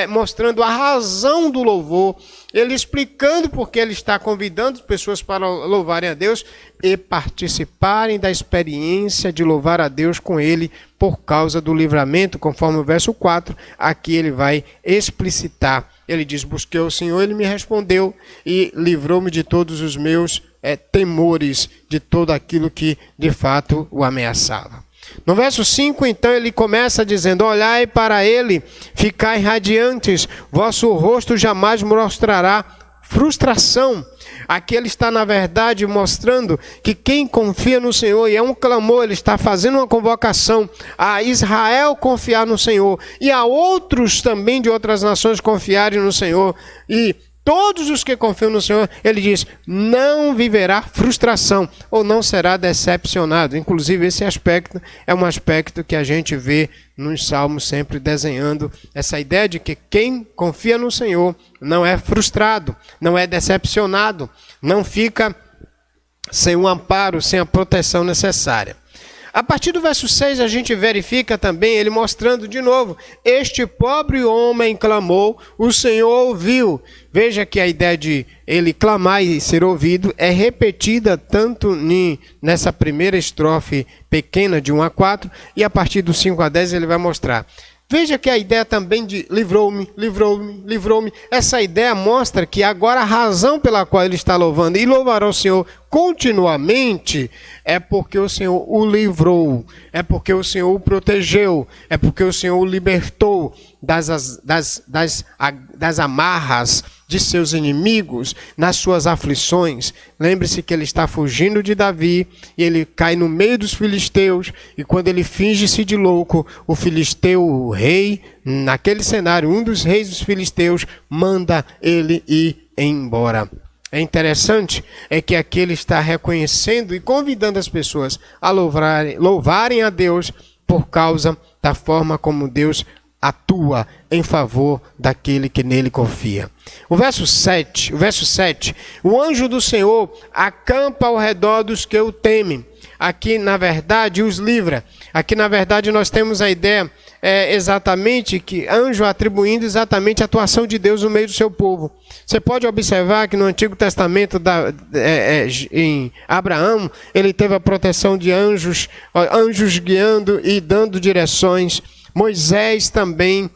mostrando a razão do louvor, ele explicando por que ele está convidando as pessoas para louvarem a Deus e participarem da experiência de louvar a Deus com ele por causa do livramento, conforme o verso 4, aqui ele vai explicitar. Ele diz: busquei o Senhor, ele me respondeu e livrou-me de todos os meus temores, de todo aquilo que de fato o ameaçava. No verso 5, então, ele começa dizendo: olhai para ele, ficai radiantes, vosso rosto jamais mostrará frustração. Aqui ele está, na verdade, mostrando que quem confia no Senhor, e é um clamor, ele está fazendo uma convocação a Israel confiar no Senhor, e a outros também de outras nações confiarem no Senhor, e todos os que confiam no Senhor, ele diz, não viverá frustração, ou não será decepcionado. Inclusive, esse aspecto é um aspecto que a gente vê nos Salmos sempre desenhando essa ideia de que quem confia no Senhor não é frustrado, não é decepcionado, não fica sem um amparo, sem a proteção necessária. A partir do verso 6, a gente verifica também ele mostrando de novo: este pobre homem clamou, o Senhor ouviu. Veja que a ideia de ele clamar e ser ouvido é repetida tanto nessa primeira estrofe pequena de 1 a 4, e a partir do 5 a 10 ele vai mostrar. Veja que a ideia também de livrou-me, livrou-me, livrou-me, essa ideia mostra que agora a razão pela qual ele está louvando e louvará o Senhor continuamente é porque o Senhor o livrou, é porque o Senhor o protegeu, é porque o Senhor o libertou das amarras de seus inimigos, nas suas aflições. Lembre-se que ele está fugindo de Davi e ele cai no meio dos filisteus, e quando ele finge-se de louco, o filisteu, o rei, naquele cenário, um dos reis dos filisteus, manda ele ir embora. É interessante é que aqui ele está reconhecendo e convidando as pessoas a louvarem a Deus por causa da forma como Deus atua em favor daquele que nele confia. O verso 7, o anjo do Senhor acampa ao redor dos que o temem. Aqui, na verdade, os livra. Aqui, na verdade, nós temos a ideia exatamente que anjo atribuindo exatamente a atuação de Deus no meio do seu povo. Você pode observar que no Antigo Testamento, em Abraão, ele teve a proteção de anjos guiando e dando direções. Moisés também,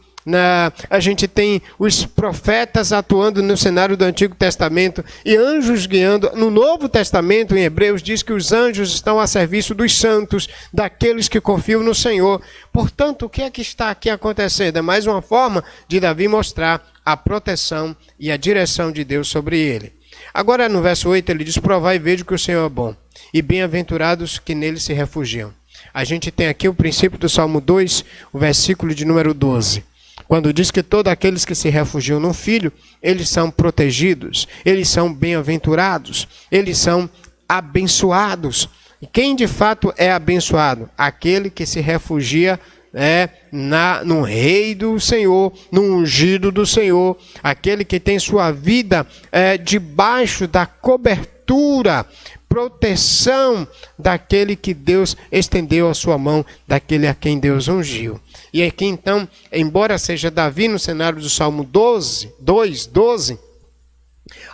a gente tem os profetas atuando no cenário do Antigo Testamento e anjos guiando. No Novo Testamento, em Hebreus, diz que os anjos estão a serviço dos santos, daqueles que confiam no Senhor. Portanto, o que é que está aqui acontecendo? É mais uma forma de Davi mostrar a proteção e a direção de Deus sobre ele. Agora, no verso 8, ele diz: provai e veja que o Senhor é bom, e bem-aventurados que nele se refugiam. A gente tem aqui o princípio do Salmo 2, o versículo de número 12. Quando diz que todos aqueles que se refugiam no Filho, eles são protegidos, eles são bem-aventurados, eles são abençoados. E quem de fato é abençoado? Aquele que se refugia no Rei do Senhor, no ungido do Senhor, aquele que tem sua vida debaixo da cobertura, proteção daquele que Deus estendeu a sua mão, daquele a quem Deus ungiu. E aqui então, embora seja Davi no cenário do Salmo 12,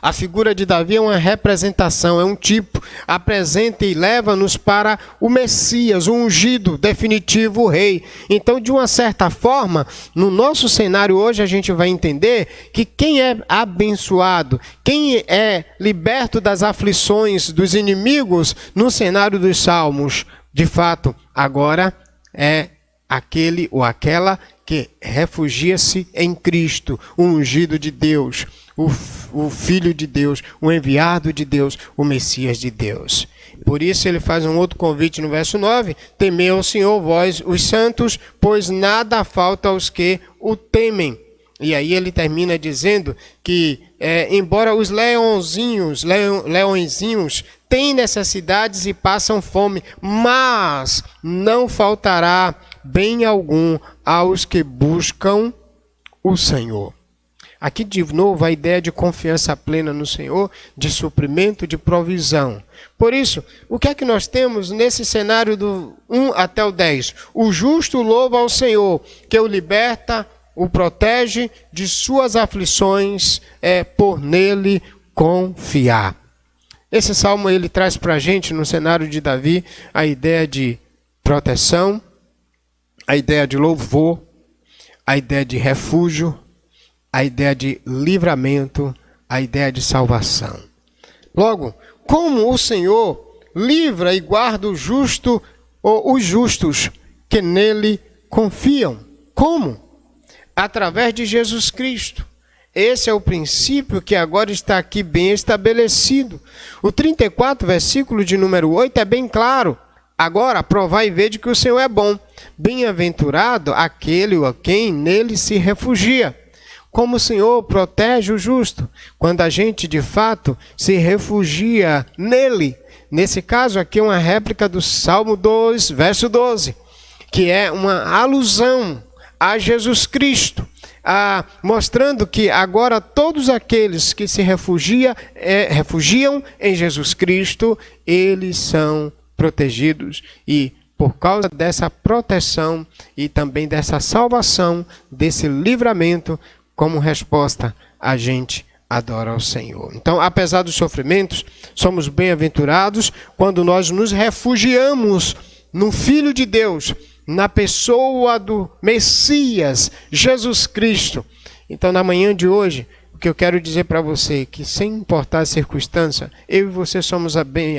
a figura de Davi é uma representação, é um tipo, apresenta e leva-nos para o Messias, o ungido, definitivo, o rei. Então, de uma certa forma, no nosso cenário hoje a gente vai entender que quem é abençoado, quem é liberto das aflições dos inimigos no cenário dos Salmos, de fato, agora é aquele ou aquela que refugia-se em Cristo, o ungido de Deus, o Filho de Deus, o enviado de Deus, o Messias de Deus. Por isso ele faz um outro convite no verso 9, temei ao Senhor, vós os santos, pois nada falta aos que o temem. E aí ele termina dizendo que, embora os leõezinhos têm necessidades e passam fome, mas não faltará bem algum aos que buscam o Senhor. Aqui de novo a ideia de confiança plena no Senhor, de suprimento, de provisão. Por isso, o que é que nós temos nesse cenário do 1 até o 10? O justo louva ao Senhor, que o liberta, o protege de suas aflições, por nele confiar. Esse salmo ele traz para a gente, no cenário de Davi, a ideia de proteção, a ideia de louvor, a ideia de refúgio, a ideia de livramento, a ideia de salvação. Logo, como o Senhor livra e guarda o justo ou os justos que nele confiam? Como? Através de Jesus Cristo. Esse é o princípio que agora está aqui bem estabelecido. O 34, versículo de número 8 é bem claro. Agora, provai e vede que o Senhor é bom. Bem-aventurado aquele a quem nele se refugia. Como o Senhor protege o justo, quando a gente de fato se refugia nele. Nesse caso aqui é uma réplica do Salmo 2, verso 12, que é uma alusão a Jesus Cristo, mostrando que agora todos aqueles que se refugiam em Jesus Cristo, eles são protegidos e por causa dessa proteção e também dessa salvação, desse livramento, como resposta, a gente adora ao Senhor. Então, apesar dos sofrimentos, somos bem-aventurados quando nós nos refugiamos no Filho de Deus, na pessoa do Messias, Jesus Cristo. Então, na manhã de hoje, o que eu quero dizer para você é que, sem importar a circunstância, eu e você somos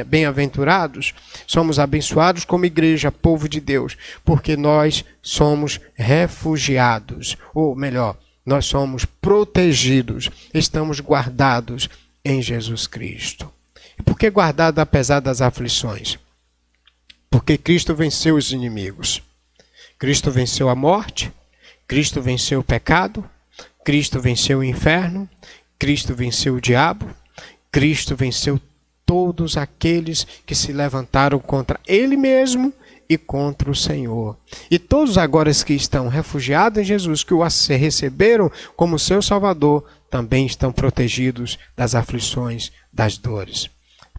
bem-aventurados, somos abençoados como igreja, povo de Deus, porque nós somos refugiados, ou melhor, nós somos protegidos, estamos guardados em Jesus Cristo. E por que guardado apesar das aflições? Porque Cristo venceu os inimigos. Cristo venceu a morte, Cristo venceu o pecado, Cristo venceu o inferno, Cristo venceu o diabo, Cristo venceu todos aqueles que se levantaram contra Ele mesmo e contra o Senhor. E todos agora que estão refugiados em Jesus, que o receberam como seu Salvador, também estão protegidos das aflições, das dores.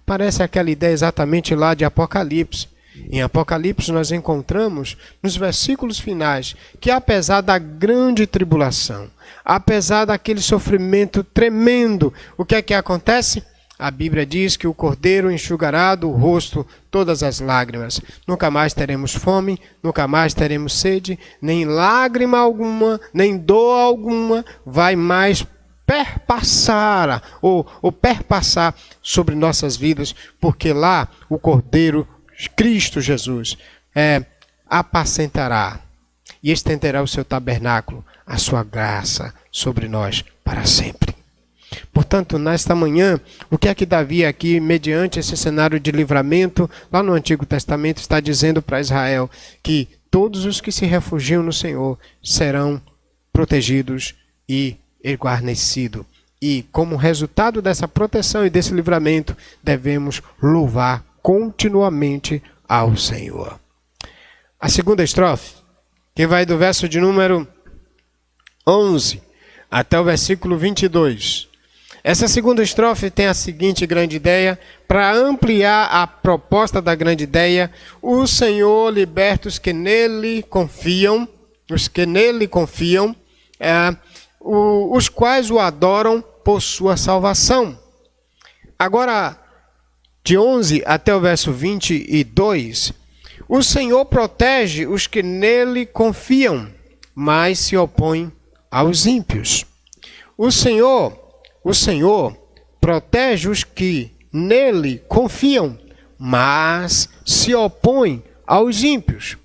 Parece aquela ideia exatamente lá de Apocalipse. Em Apocalipse nós encontramos nos versículos finais que apesar da grande tribulação, apesar daquele sofrimento tremendo, o que é que acontece? A Bíblia diz que o Cordeiro enxugará do rosto todas as lágrimas. Nunca mais teremos fome, nunca mais teremos sede, nem lágrima alguma, nem dor alguma vai mais perpassar sobre nossas vidas, porque lá o Cordeiro, Cristo Jesus, apacentará e estenderá o seu tabernáculo, a sua graça sobre nós para sempre. Portanto, nesta manhã, o que é que Davi aqui, mediante esse cenário de livramento, lá no Antigo Testamento, está dizendo para Israel que todos os que se refugiam no Senhor serão protegidos e guarnecidos. E como resultado dessa proteção e desse livramento, devemos louvar continuamente ao Senhor. A segunda estrofe, que vai do verso de número 11 até o versículo 22. Essa segunda estrofe tem a seguinte grande ideia: para ampliar a proposta da grande ideia, o Senhor liberta os que nele confiam, os quais o adoram por sua salvação. Agora, de 11 até o verso 22, o Senhor protege os que nele confiam, mas se opõe aos ímpios. O Senhor protege os que nele confiam, mas se opõe aos ímpios.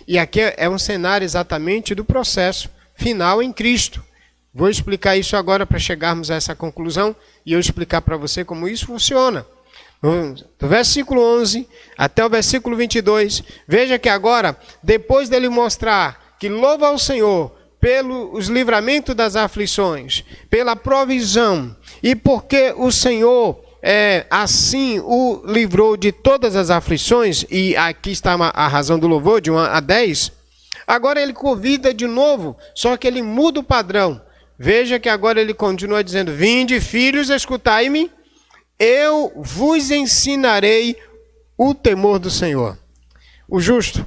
E aqui é um cenário exatamente do processo final em Cristo. Vou explicar isso agora para chegarmos a essa conclusão e eu explicar para você como isso funciona. Do versículo 11 até o versículo 22, veja que agora, depois dele mostrar que louva ao Senhor pelos livramentos das aflições, pela provisão, e porque o Senhor assim o livrou de todas as aflições, e aqui está a razão do louvor, de 1 a 10, agora ele convida de novo, só que ele muda o padrão. Veja que agora ele continua dizendo: vinde, filhos, escutai-me, eu vos ensinarei o temor do Senhor. O justo,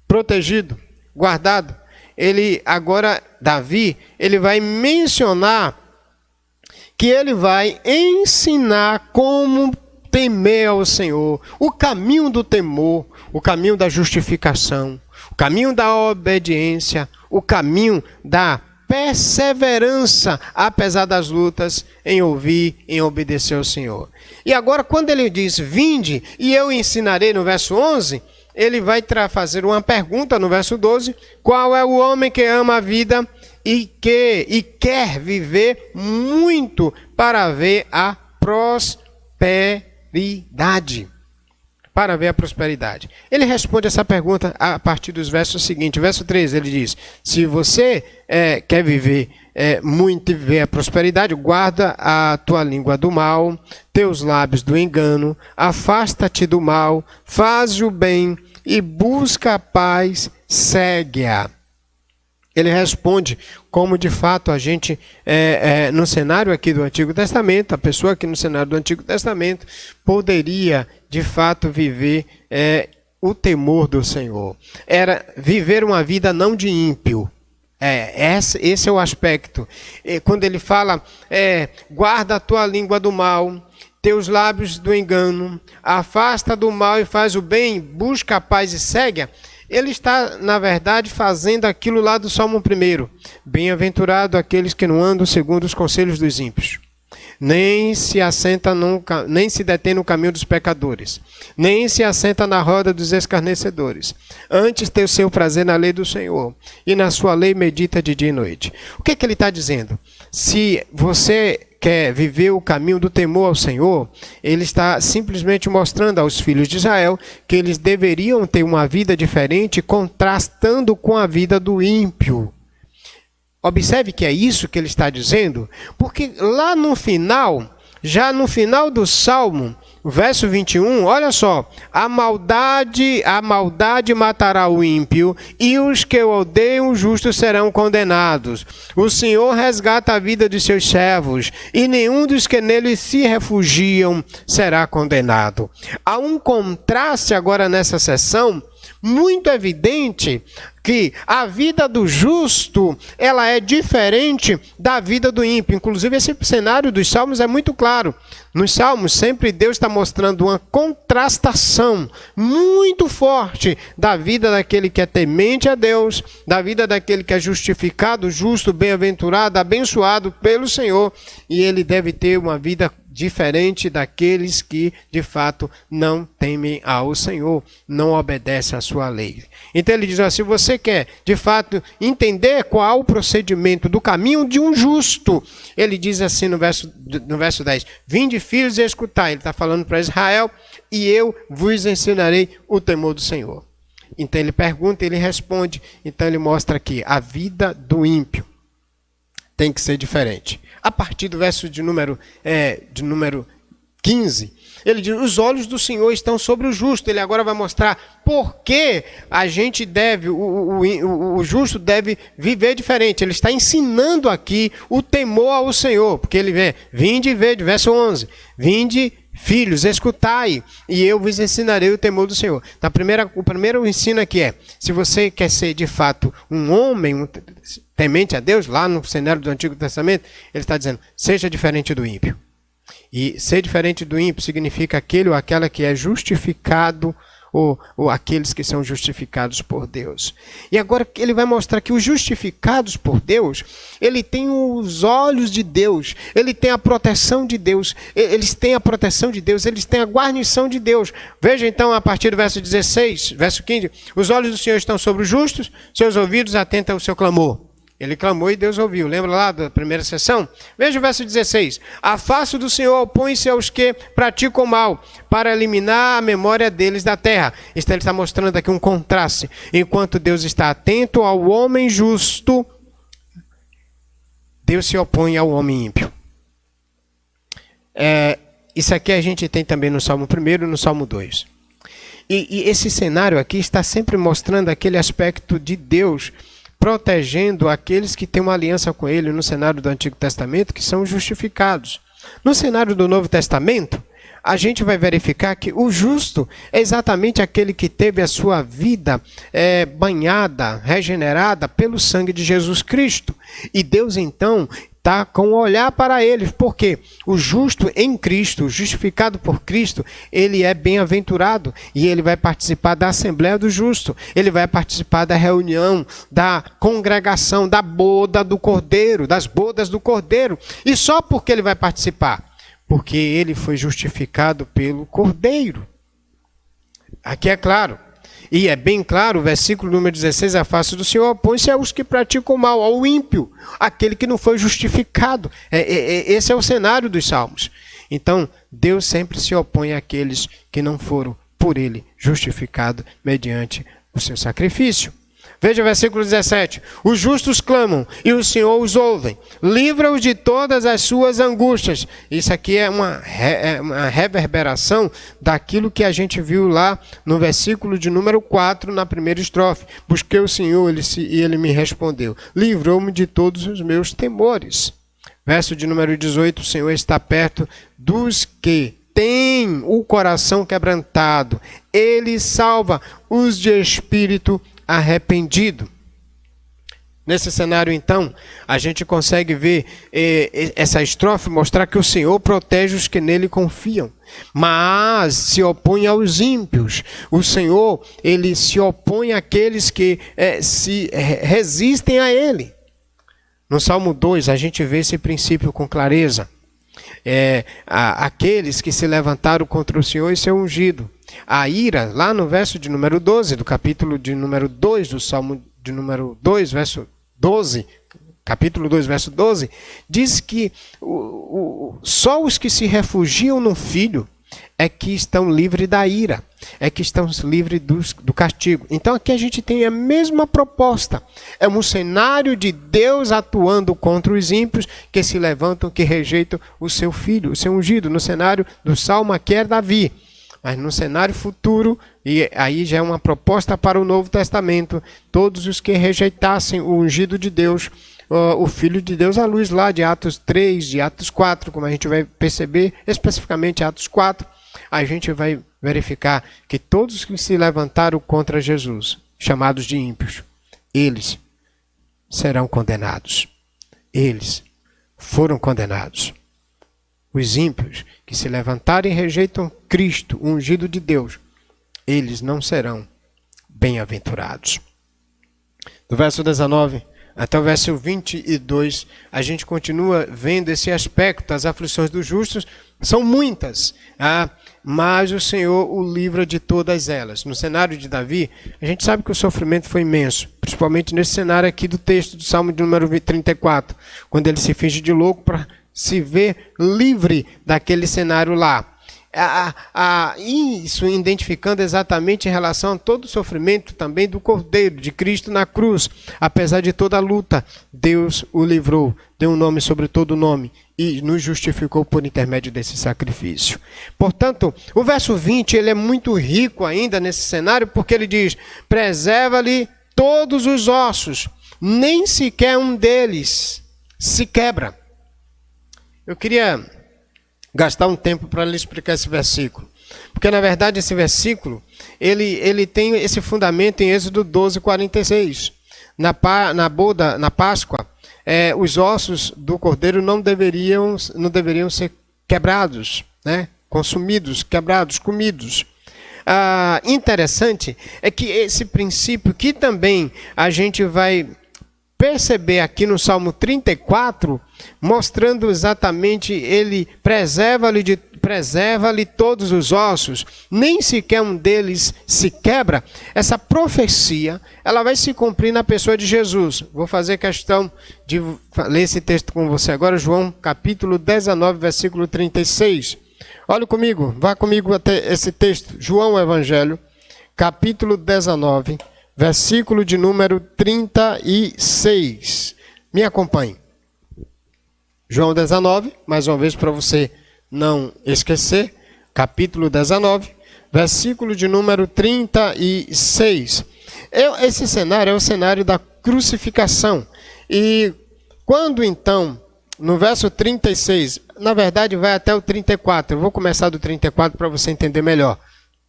protegido, guardado, ele agora, Davi, ele vai mencionar que ele vai ensinar como temer ao Senhor, o caminho do temor, o caminho da justificação, o caminho da obediência, o caminho da perseverança, apesar das lutas, em ouvir, em obedecer ao Senhor. E agora, quando ele diz, vinde, e eu ensinarei, no verso 11, ele vai fazer uma pergunta no verso 12, qual é o homem que ama a vida e quer viver muito para ver a prosperidade? Para ver a prosperidade. Ele responde essa pergunta a partir dos versos seguintes. Verso 13, ele diz: se você quer viver muito e ver a prosperidade, guarda a tua língua do mal, teus lábios do engano, afasta-te do mal, faz o bem e busca a paz, segue-a. Ele responde como de fato a gente, no cenário aqui do Antigo Testamento, a pessoa aqui no cenário do Antigo Testamento poderia de fato viver o temor do Senhor. Era viver uma vida não de ímpio. Esse é o aspecto. Quando ele fala, guarda a tua língua do mal, teus lábios do engano, afasta do mal e faz o bem, busca a paz e segue-a. Ele está, na verdade, fazendo aquilo lá do Salmo 1. Bem-aventurado aqueles que não andam segundo os conselhos dos ímpios, nem se detém no caminho dos pecadores, nem se assenta na roda dos escarnecedores. Antes tem o seu prazer na lei do Senhor, e na sua lei medita de dia e noite. O que ele está dizendo? Se você quer viver o caminho do temor ao Senhor, ele está simplesmente mostrando aos filhos de Israel que eles deveriam ter uma vida diferente, contrastando com a vida do ímpio. Observe que é isso que ele está dizendo, porque lá no final, já no final do Salmo, verso 21, olha só: a maldade matará o ímpio, e os que odeiam o justo serão condenados. O Senhor resgata a vida de seus servos, e nenhum dos que nele se refugiam será condenado. Há um contraste agora nessa sessão muito evidente, que a vida do justo, ela é diferente da vida do ímpio. Inclusive, esse cenário dos Salmos é muito claro. Nos Salmos, sempre Deus está mostrando uma contrastação muito forte da vida daquele que é temente a Deus, da vida daquele que é justificado, justo, bem-aventurado, abençoado pelo Senhor, e ele deve ter uma vida diferente daqueles que, de fato, não temem ao Senhor, não obedecem à sua lei. Então ele diz, se você quer, de fato, entender qual o procedimento do caminho de um justo, ele diz assim no verso 10, vinde, filhos, e escutai. Ele está falando para Israel, e eu vos ensinarei o temor do Senhor. Então ele pergunta, ele responde, então ele mostra aqui, a vida do ímpio tem que ser diferente. A partir do verso de número 15, ele diz, os olhos do Senhor estão sobre o justo. Ele agora vai mostrar por que a gente deve, o justo deve viver diferente. Ele está ensinando aqui o temor ao Senhor, porque ele vê, vinde e vede, verso 11, vinde, filhos, escutai, e eu vos ensinarei o temor do Senhor. O primeiro ensino aqui é, se você quer ser de fato um homem temente a Deus, lá no cenário do Antigo Testamento, ele está dizendo, seja diferente do ímpio. E ser diferente do ímpio significa aquele ou aquela que é justificado, ou aqueles que são justificados por Deus. E agora ele vai mostrar que os justificados por Deus, ele tem os olhos de Deus, ele tem a proteção de Deus, eles têm a proteção de Deus, eles têm a guarnição de Deus. Veja então a partir do verso 16, verso 15, os olhos do Senhor estão sobre os justos, seus ouvidos atentam ao seu clamor. Ele clamou e Deus ouviu. Lembra lá da primeira sessão? Veja o verso 16. A face do Senhor opõe-se aos que praticam mal, para eliminar a memória deles da terra. Ele está mostrando aqui um contraste. Enquanto Deus está atento ao homem justo, Deus se opõe ao homem ímpio. Isso aqui a gente tem também no Salmo 1 e no Salmo 2. E esse cenário aqui está sempre mostrando aquele aspecto de Deus protegendo aqueles que têm uma aliança com ele no cenário do Antigo Testamento, que são justificados. No cenário do Novo Testamento, a gente vai verificar que o justo é exatamente aquele que teve a sua vida banhada, regenerada pelo sangue de Jesus Cristo. E Deus, então, está com o olhar para eles, porque o justo em Cristo, justificado por Cristo, ele é bem-aventurado e ele vai participar da Assembleia do Justo, ele vai participar da reunião, da congregação, da boda do Cordeiro, das bodas do Cordeiro. E só porque ele vai participar? Porque ele foi justificado pelo Cordeiro. Aqui é claro. E é bem claro, o versículo número 16, a face do Senhor opõe-se aos que praticam mal, ao ímpio, aquele que não foi justificado. Esse é o cenário dos Salmos. Então, Deus sempre se opõe àqueles que não foram por ele justificados mediante o seu sacrifício. Veja o versículo 17. Os justos clamam e o Senhor os ouve. Livra-os de todas as suas angústias. Isso aqui é uma reverberação daquilo que a gente viu lá no versículo de número 4, na primeira estrofe. Busquei o Senhor e ele me respondeu. Livrou-me de todos os meus temores. Verso de número 18. O Senhor está perto dos que têm o coração quebrantado. Ele salva os de espírito arrependido. Nesse cenário, então, a gente consegue ver essa estrofe mostrar que o Senhor protege os que nele confiam, mas se opõe aos ímpios. O Senhor, ele se opõe àqueles que resistem a ele. No Salmo 2, a gente vê esse princípio com clareza. Aqueles que se levantaram contra o Senhor e seu ungido. A ira, lá no verso de número 12, do capítulo de número 2, do Salmo de número 2, verso 12, capítulo 2, verso 12, diz que só os que se refugiam no Filho é que estão livres da ira, é que estão livres do castigo. Então aqui a gente tem a mesma proposta. É um cenário de Deus atuando contra os ímpios que se levantam, que rejeitam o seu Filho, o seu ungido. No cenário do Salmo aqui é Davi. Mas no cenário futuro, e aí já é uma proposta para o Novo Testamento, todos os que rejeitassem o ungido de Deus, o Filho de Deus à luz lá de Atos 3, de Atos 4, como a gente vai perceber, especificamente Atos 4, a gente vai verificar que todos que se levantaram contra Jesus, chamados de ímpios, eles serão condenados. Eles foram condenados. Os ímpios que se levantarem e rejeitam Cristo, o ungido de Deus, eles não serão bem-aventurados. Do verso 19 até o verso 22, a gente continua vendo esse aspecto. As aflições dos justos são muitas, mas o Senhor o livra de todas elas. No cenário de Davi, a gente sabe que o sofrimento foi imenso, principalmente nesse cenário aqui do texto do Salmo de número 34, quando ele se finge de louco para se ver livre daquele cenário lá. Isso identificando exatamente em relação a todo o sofrimento também do Cordeiro, de Cristo na cruz. Apesar de toda a luta, Deus o livrou, deu um nome sobre todo nome e nos justificou por intermédio desse sacrifício. Portanto, o verso 20 ele é muito rico ainda nesse cenário, porque ele diz: preserva-lhe todos os ossos, nem sequer um deles se quebra. Eu queria gastar um tempo para lhe explicar esse versículo. Porque, na verdade, esse versículo, ele tem esse fundamento em Êxodo 12, 46. Na Páscoa, os ossos do cordeiro não deveriam ser quebrados, né? Consumidos, quebrados, comidos. Interessante é que esse princípio que também a gente vai perceber aqui no Salmo 34, mostrando exatamente ele preserva-lhe todos os ossos, nem sequer um deles se quebra. Essa profecia, ela vai se cumprir na pessoa de Jesus. Vou fazer questão de ler esse texto com você agora, João capítulo 19, versículo 36. Olha comigo, vá comigo até esse texto, João Evangelho, capítulo 19, versículo de número 36. Me acompanhe. João 19, mais uma vez para você não esquecer. Capítulo 19, versículo de número 36. Esse cenário é o cenário da crucificação. E quando então, no verso 36, na verdade vai até o 34. Eu vou começar do 34 para você entender melhor.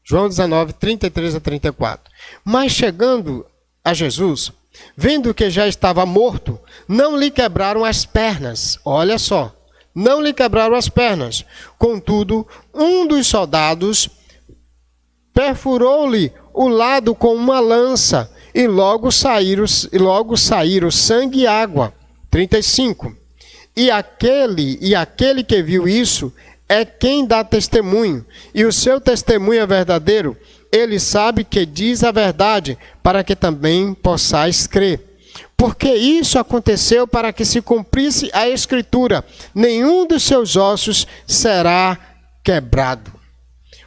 João 19, 33 a 34. Mas chegando a Jesus, vendo que já estava morto, não lhe quebraram as pernas. Olha só, não lhe quebraram as pernas. Contudo, um dos soldados perfurou-lhe o lado com uma lança, e logo saíram sangue e água. 35. E aquele que viu isso é quem dá testemunho, e o seu testemunho é verdadeiro. Ele sabe que diz a verdade, para que também possais crer. Porque isso aconteceu para que se cumprisse a Escritura: nenhum dos seus ossos será quebrado.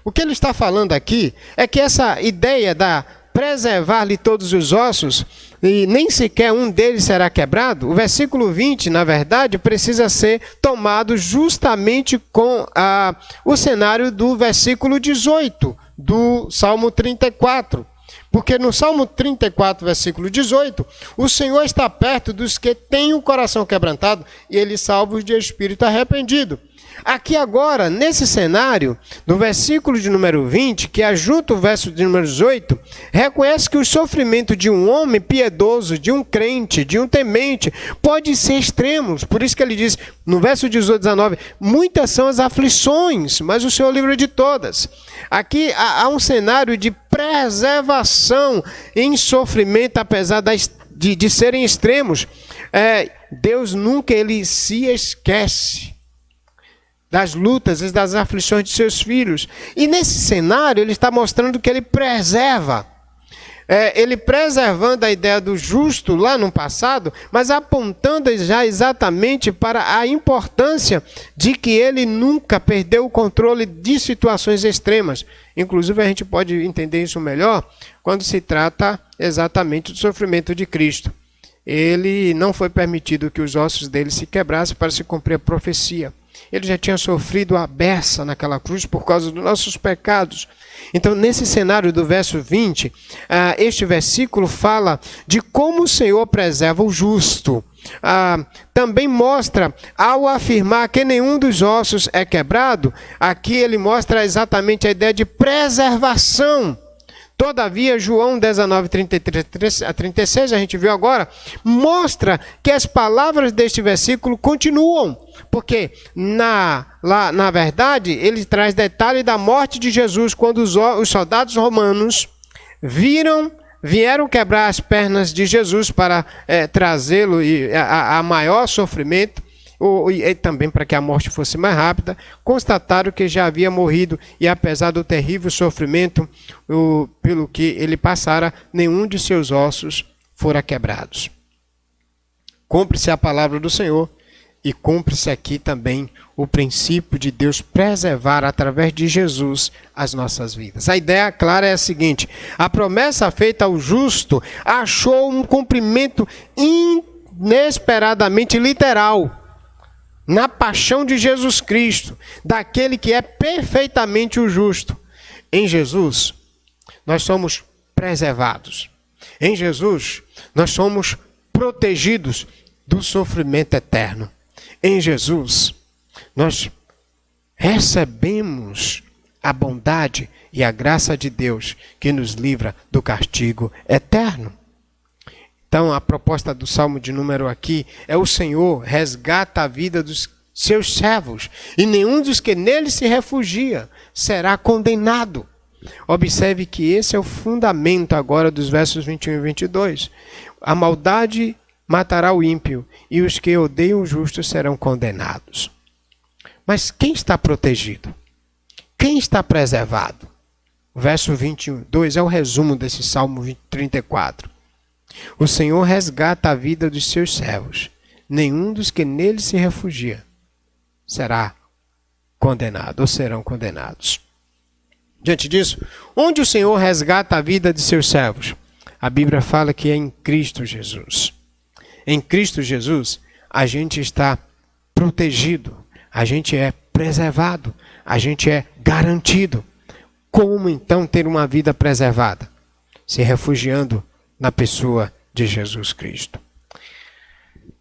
O que ele está falando aqui é que essa ideia da preservar-lhe todos os ossos, e nem sequer um deles será quebrado, o versículo 20, na verdade, precisa ser tomado justamente com o cenário do versículo 18 do Salmo 34. Porque no Salmo 34, versículo 18, o Senhor está perto dos que têm o coração quebrantado e Ele salva os de espírito arrependido. Aqui agora, nesse cenário, no versículo de número 20, que ajunta o verso de número 18, reconhece que o sofrimento de um homem piedoso, de um crente, de um temente, pode ser extremos. Por isso que ele diz, no verso 18, 19, muitas são as aflições, mas o Senhor livra de todas. Aqui há um cenário de preservação em sofrimento, apesar de serem extremos. Deus nunca se esquece das lutas e das aflições de seus filhos. E nesse cenário ele está mostrando que ele preserva. Ele preservando a ideia do justo lá no passado, mas apontando já exatamente para a importância de que ele nunca perdeu o controle de situações extremas. Inclusive a gente pode entender isso melhor quando se trata exatamente do sofrimento de Cristo. Ele não foi permitido que os ossos dele se quebrassem para se cumprir a profecia. Ele já tinha sofrido a beça naquela cruz por causa dos nossos pecados. Então, nesse cenário do verso 20, este versículo fala de como o Senhor preserva o justo. Também mostra, ao afirmar que nenhum dos ossos é quebrado, aqui ele mostra exatamente a ideia de preservação. Todavia, João 19, 33 a 36, a gente viu agora, mostra que as palavras deste versículo continuam. Porque, na verdade, ele traz detalhe da morte de Jesus, quando os soldados romanos viram vieram quebrar as pernas de Jesus para trazê-lo a maior sofrimento, e também para que a morte fosse mais rápida. Constataram que já havia morrido e, apesar do terrível sofrimento pelo que ele passara, nenhum de seus ossos fora quebrados. Cumpre-se a palavra do Senhor e cumpre-se aqui também o princípio de Deus preservar através de Jesus as nossas vidas. A ideia clara é a seguinte: a promessa feita ao justo achou um cumprimento inesperadamente literal na paixão de Jesus Cristo, daquele que é perfeitamente o justo. Em Jesus, nós somos preservados. Em Jesus, nós somos protegidos do sofrimento eterno. Em Jesus, nós recebemos a bondade e a graça de Deus que nos livra do castigo eterno. Então, a proposta do Salmo de número aqui é: o Senhor resgata a vida dos seus servos, e nenhum dos que nele se refugia será condenado. Observe que esse é o fundamento agora dos versos 21 e 22. A maldade matará o ímpio, e os que odeiam o justo serão condenados. Mas quem está protegido? Quem está preservado? O verso 22 é o resumo desse Salmo 34. O Senhor resgata a vida dos seus servos. Nenhum dos que nele se refugia será condenado ou serão condenados. Diante disso, onde o Senhor resgata a vida de seus servos? A Bíblia fala que é em Cristo Jesus. Em Cristo Jesus, a gente está protegido, a gente é preservado, a gente é garantido. Como então ter uma vida preservada? Se refugiando na pessoa de Jesus Cristo.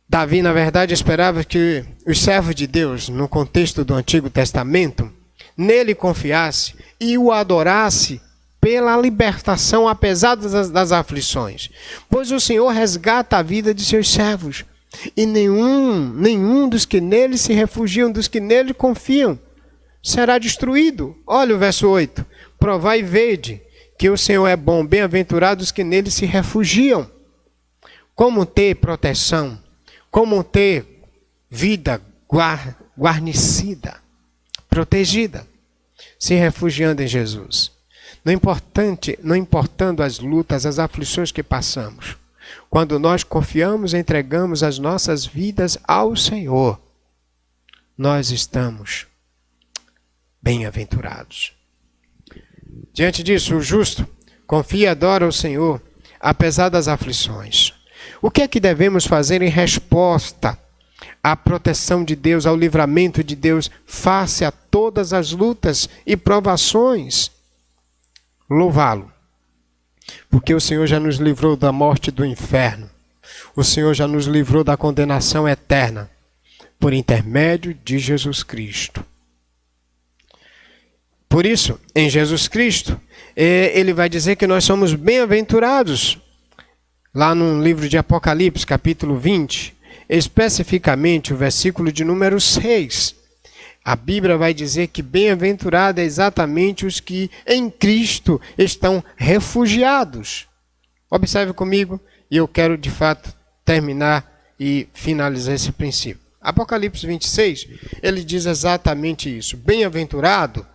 Davi, na verdade, esperava que os servos de Deus, no contexto do Antigo Testamento, nele confiasse e o adorasse pela libertação, apesar das aflições. Pois o Senhor resgata a vida de seus servos, e nenhum dos que nele se refugiam, dos que nele confiam, será destruído. Olha o verso 8. Provai e vede que o Senhor é bom, bem-aventurados que nele se refugiam. Como ter proteção, como ter vida guarnecida, protegida, se refugiando em Jesus. Não importando as lutas, as aflições que passamos, quando nós confiamos e entregamos as nossas vidas ao Senhor, nós estamos bem-aventurados. Diante disso, o justo confia e adora o Senhor, apesar das aflições. O que é que devemos fazer em resposta à proteção de Deus, ao livramento de Deus, face a todas as lutas e provações? Louvá-lo, porque o Senhor já nos livrou da morte e do inferno. O Senhor já nos livrou da condenação eterna, por intermédio de Jesus Cristo. Por isso, em Jesus Cristo, ele vai dizer que nós somos bem-aventurados. Lá no livro de Apocalipse, capítulo 20, especificamente o versículo de número 6. A Bíblia vai dizer que bem-aventurado é exatamente os que em Cristo estão refugiados. Observe comigo, e eu quero de fato terminar e finalizar esse princípio. Apocalipse 26, ele diz exatamente isso. Bem-aventurado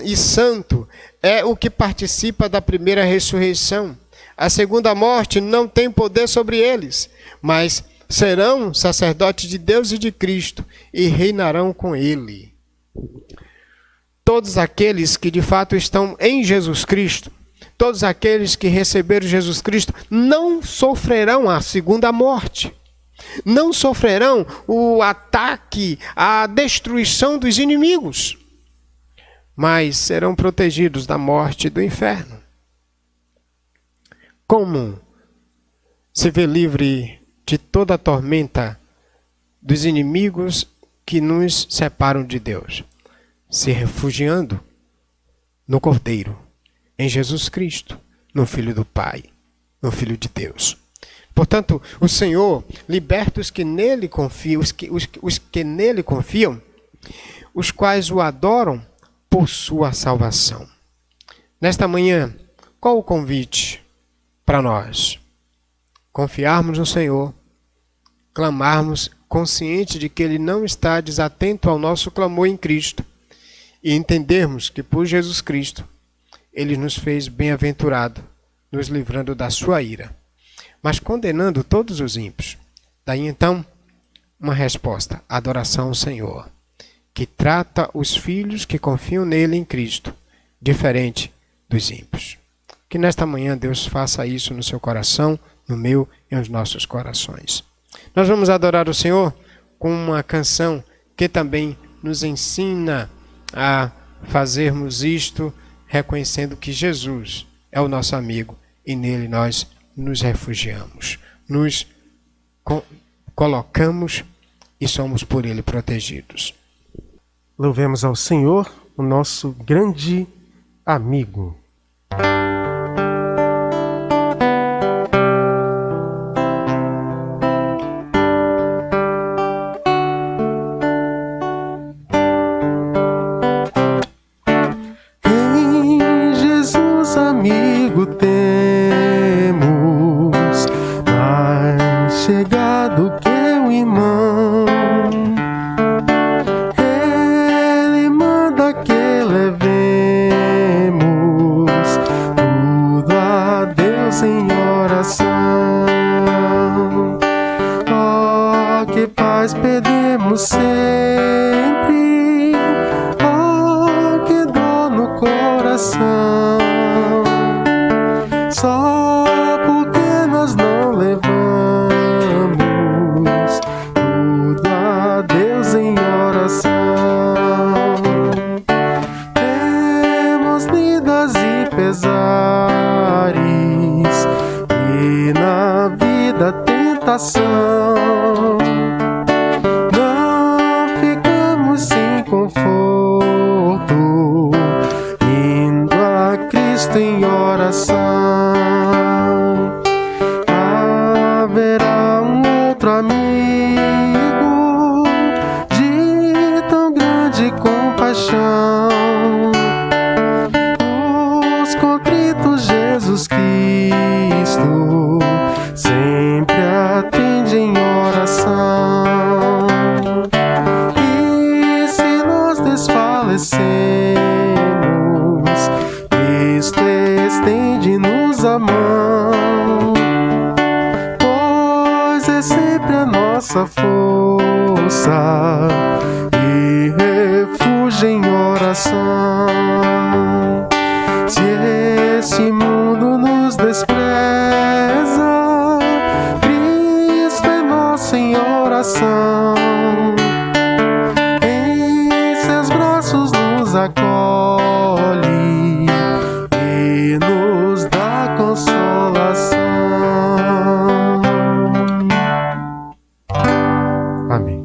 e santo é o que participa da primeira ressurreição. A segunda morte não tem poder sobre eles, mas serão sacerdotes de Deus e de Cristo e reinarão com ele. Todos aqueles que de fato estão em Jesus Cristo, todos aqueles que receberam Jesus Cristo, não sofrerão a segunda morte. Não sofrerão o ataque, a destruição dos inimigos, mas serão protegidos da morte e do inferno. Como se vê livre de toda a tormenta dos inimigos que nos separam de Deus? Se refugiando no Cordeiro, em Jesus Cristo, no Filho do Pai, no Filho de Deus. Portanto, o Senhor liberta os que nele confiam, os que nele confiam, os quais o adoram por sua salvação. Nesta manhã, qual o convite para nós confiarmos no Senhor, clamarmos consciente de que Ele não está desatento ao nosso clamor em Cristo e entendermos que por Jesus Cristo Ele nos fez bem-aventurado, nos livrando da sua ira, mas condenando todos os ímpios. Daí então, uma resposta, adoração ao Senhor, que trata os filhos que confiam nele em Cristo, diferente dos ímpios. Que nesta manhã Deus faça isso no seu coração, no meu e nos nossos corações. Nós vamos adorar o Senhor com uma canção que também nos ensina a fazermos isto, reconhecendo que Jesus é o nosso amigo e nele nós nos refugiamos, nos colocamos e somos por ele protegidos. Louvemos ao Senhor, o nosso grande amigo. Em Jesus, amigo, temos mais chegado que o irmão. Ele manda que levemos tudo a Deus em oração. Oh, que paz pedimos sempre, oh, que dor no coração. Só porque nós não levamos tudo a Deus em oração. Temos lidas e pesares e na vida tentação. Não ficamos sem conforto, indo a Cristo em oração. Haverá um outro amigo de tão grande compaixão, os contritos Jesus Cristo sempre atende em oração. E se nós desfalecemos, Cristo estende-nos a mão, pois é sempre a nossa força e refúgio em oração. Se esse mundo nos despreza, Cristo é nosso em oração. Em seus braços nos acolhe e nos dá consolação. Amém.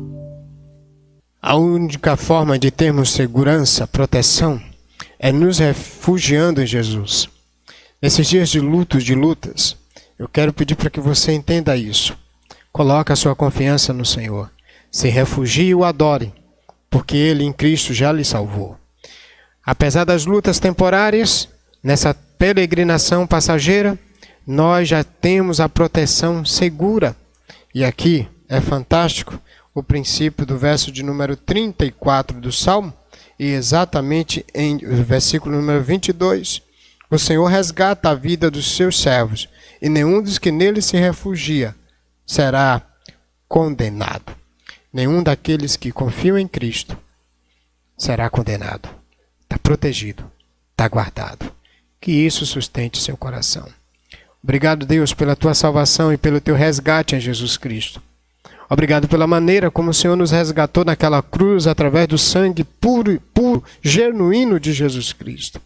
A única forma de termos segurança, proteção, é nos refugiando em Jesus. Nesses dias de lutos, de lutas, eu quero pedir para que você entenda isso. Coloque a sua confiança no Senhor. Se refugie e o adore, porque Ele em Cristo já lhe salvou. Apesar das lutas temporárias, nessa peregrinação passageira, nós já temos a proteção segura. E aqui é fantástico o princípio do verso de número 34 do Salmo, e exatamente em versículo número 22, o Senhor resgata a vida dos seus servos, e nenhum dos que nele se refugia será condenado. Nenhum daqueles que confiam em Cristo será condenado. Está protegido, está guardado. Que isso sustente seu coração. Obrigado, Deus, pela tua salvação e pelo teu resgate em Jesus Cristo. Obrigado pela maneira como o Senhor nos resgatou naquela cruz através do sangue puro, genuíno de Jesus Cristo.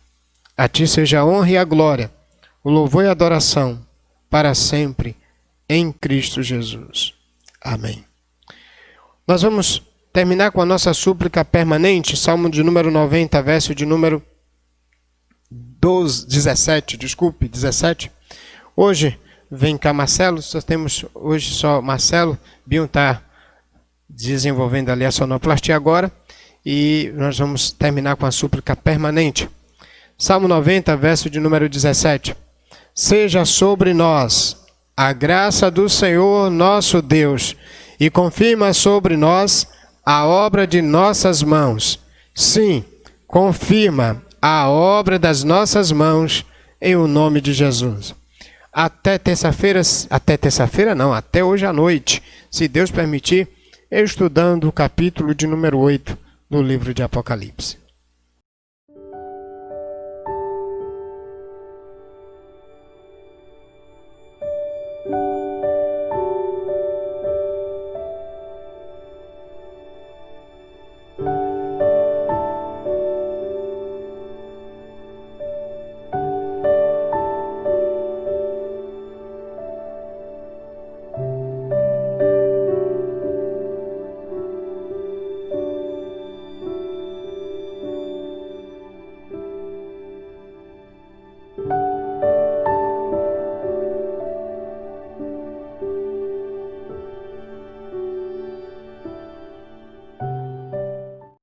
A ti seja a honra e a glória, o louvor e a adoração, para sempre, em Cristo Jesus. Amém. Nós vamos terminar com a nossa súplica permanente, Salmo de número 90, verso de número 17. Hoje, vem cá Marcelo, só temos hoje só Marcelo. Bion está desenvolvendo ali a sonoplastia agora, e nós vamos terminar com a súplica permanente. Salmo 90, verso de número 17. seja sobre nós a graça do Senhor nosso Deus, e confirma sobre nós a obra de nossas mãos. Sim, confirma a obra das nossas mãos, em o nome de Jesus. Até terça-feira não, até hoje à noite, se Deus permitir, estudando o capítulo de número 8 do livro de Apocalipse.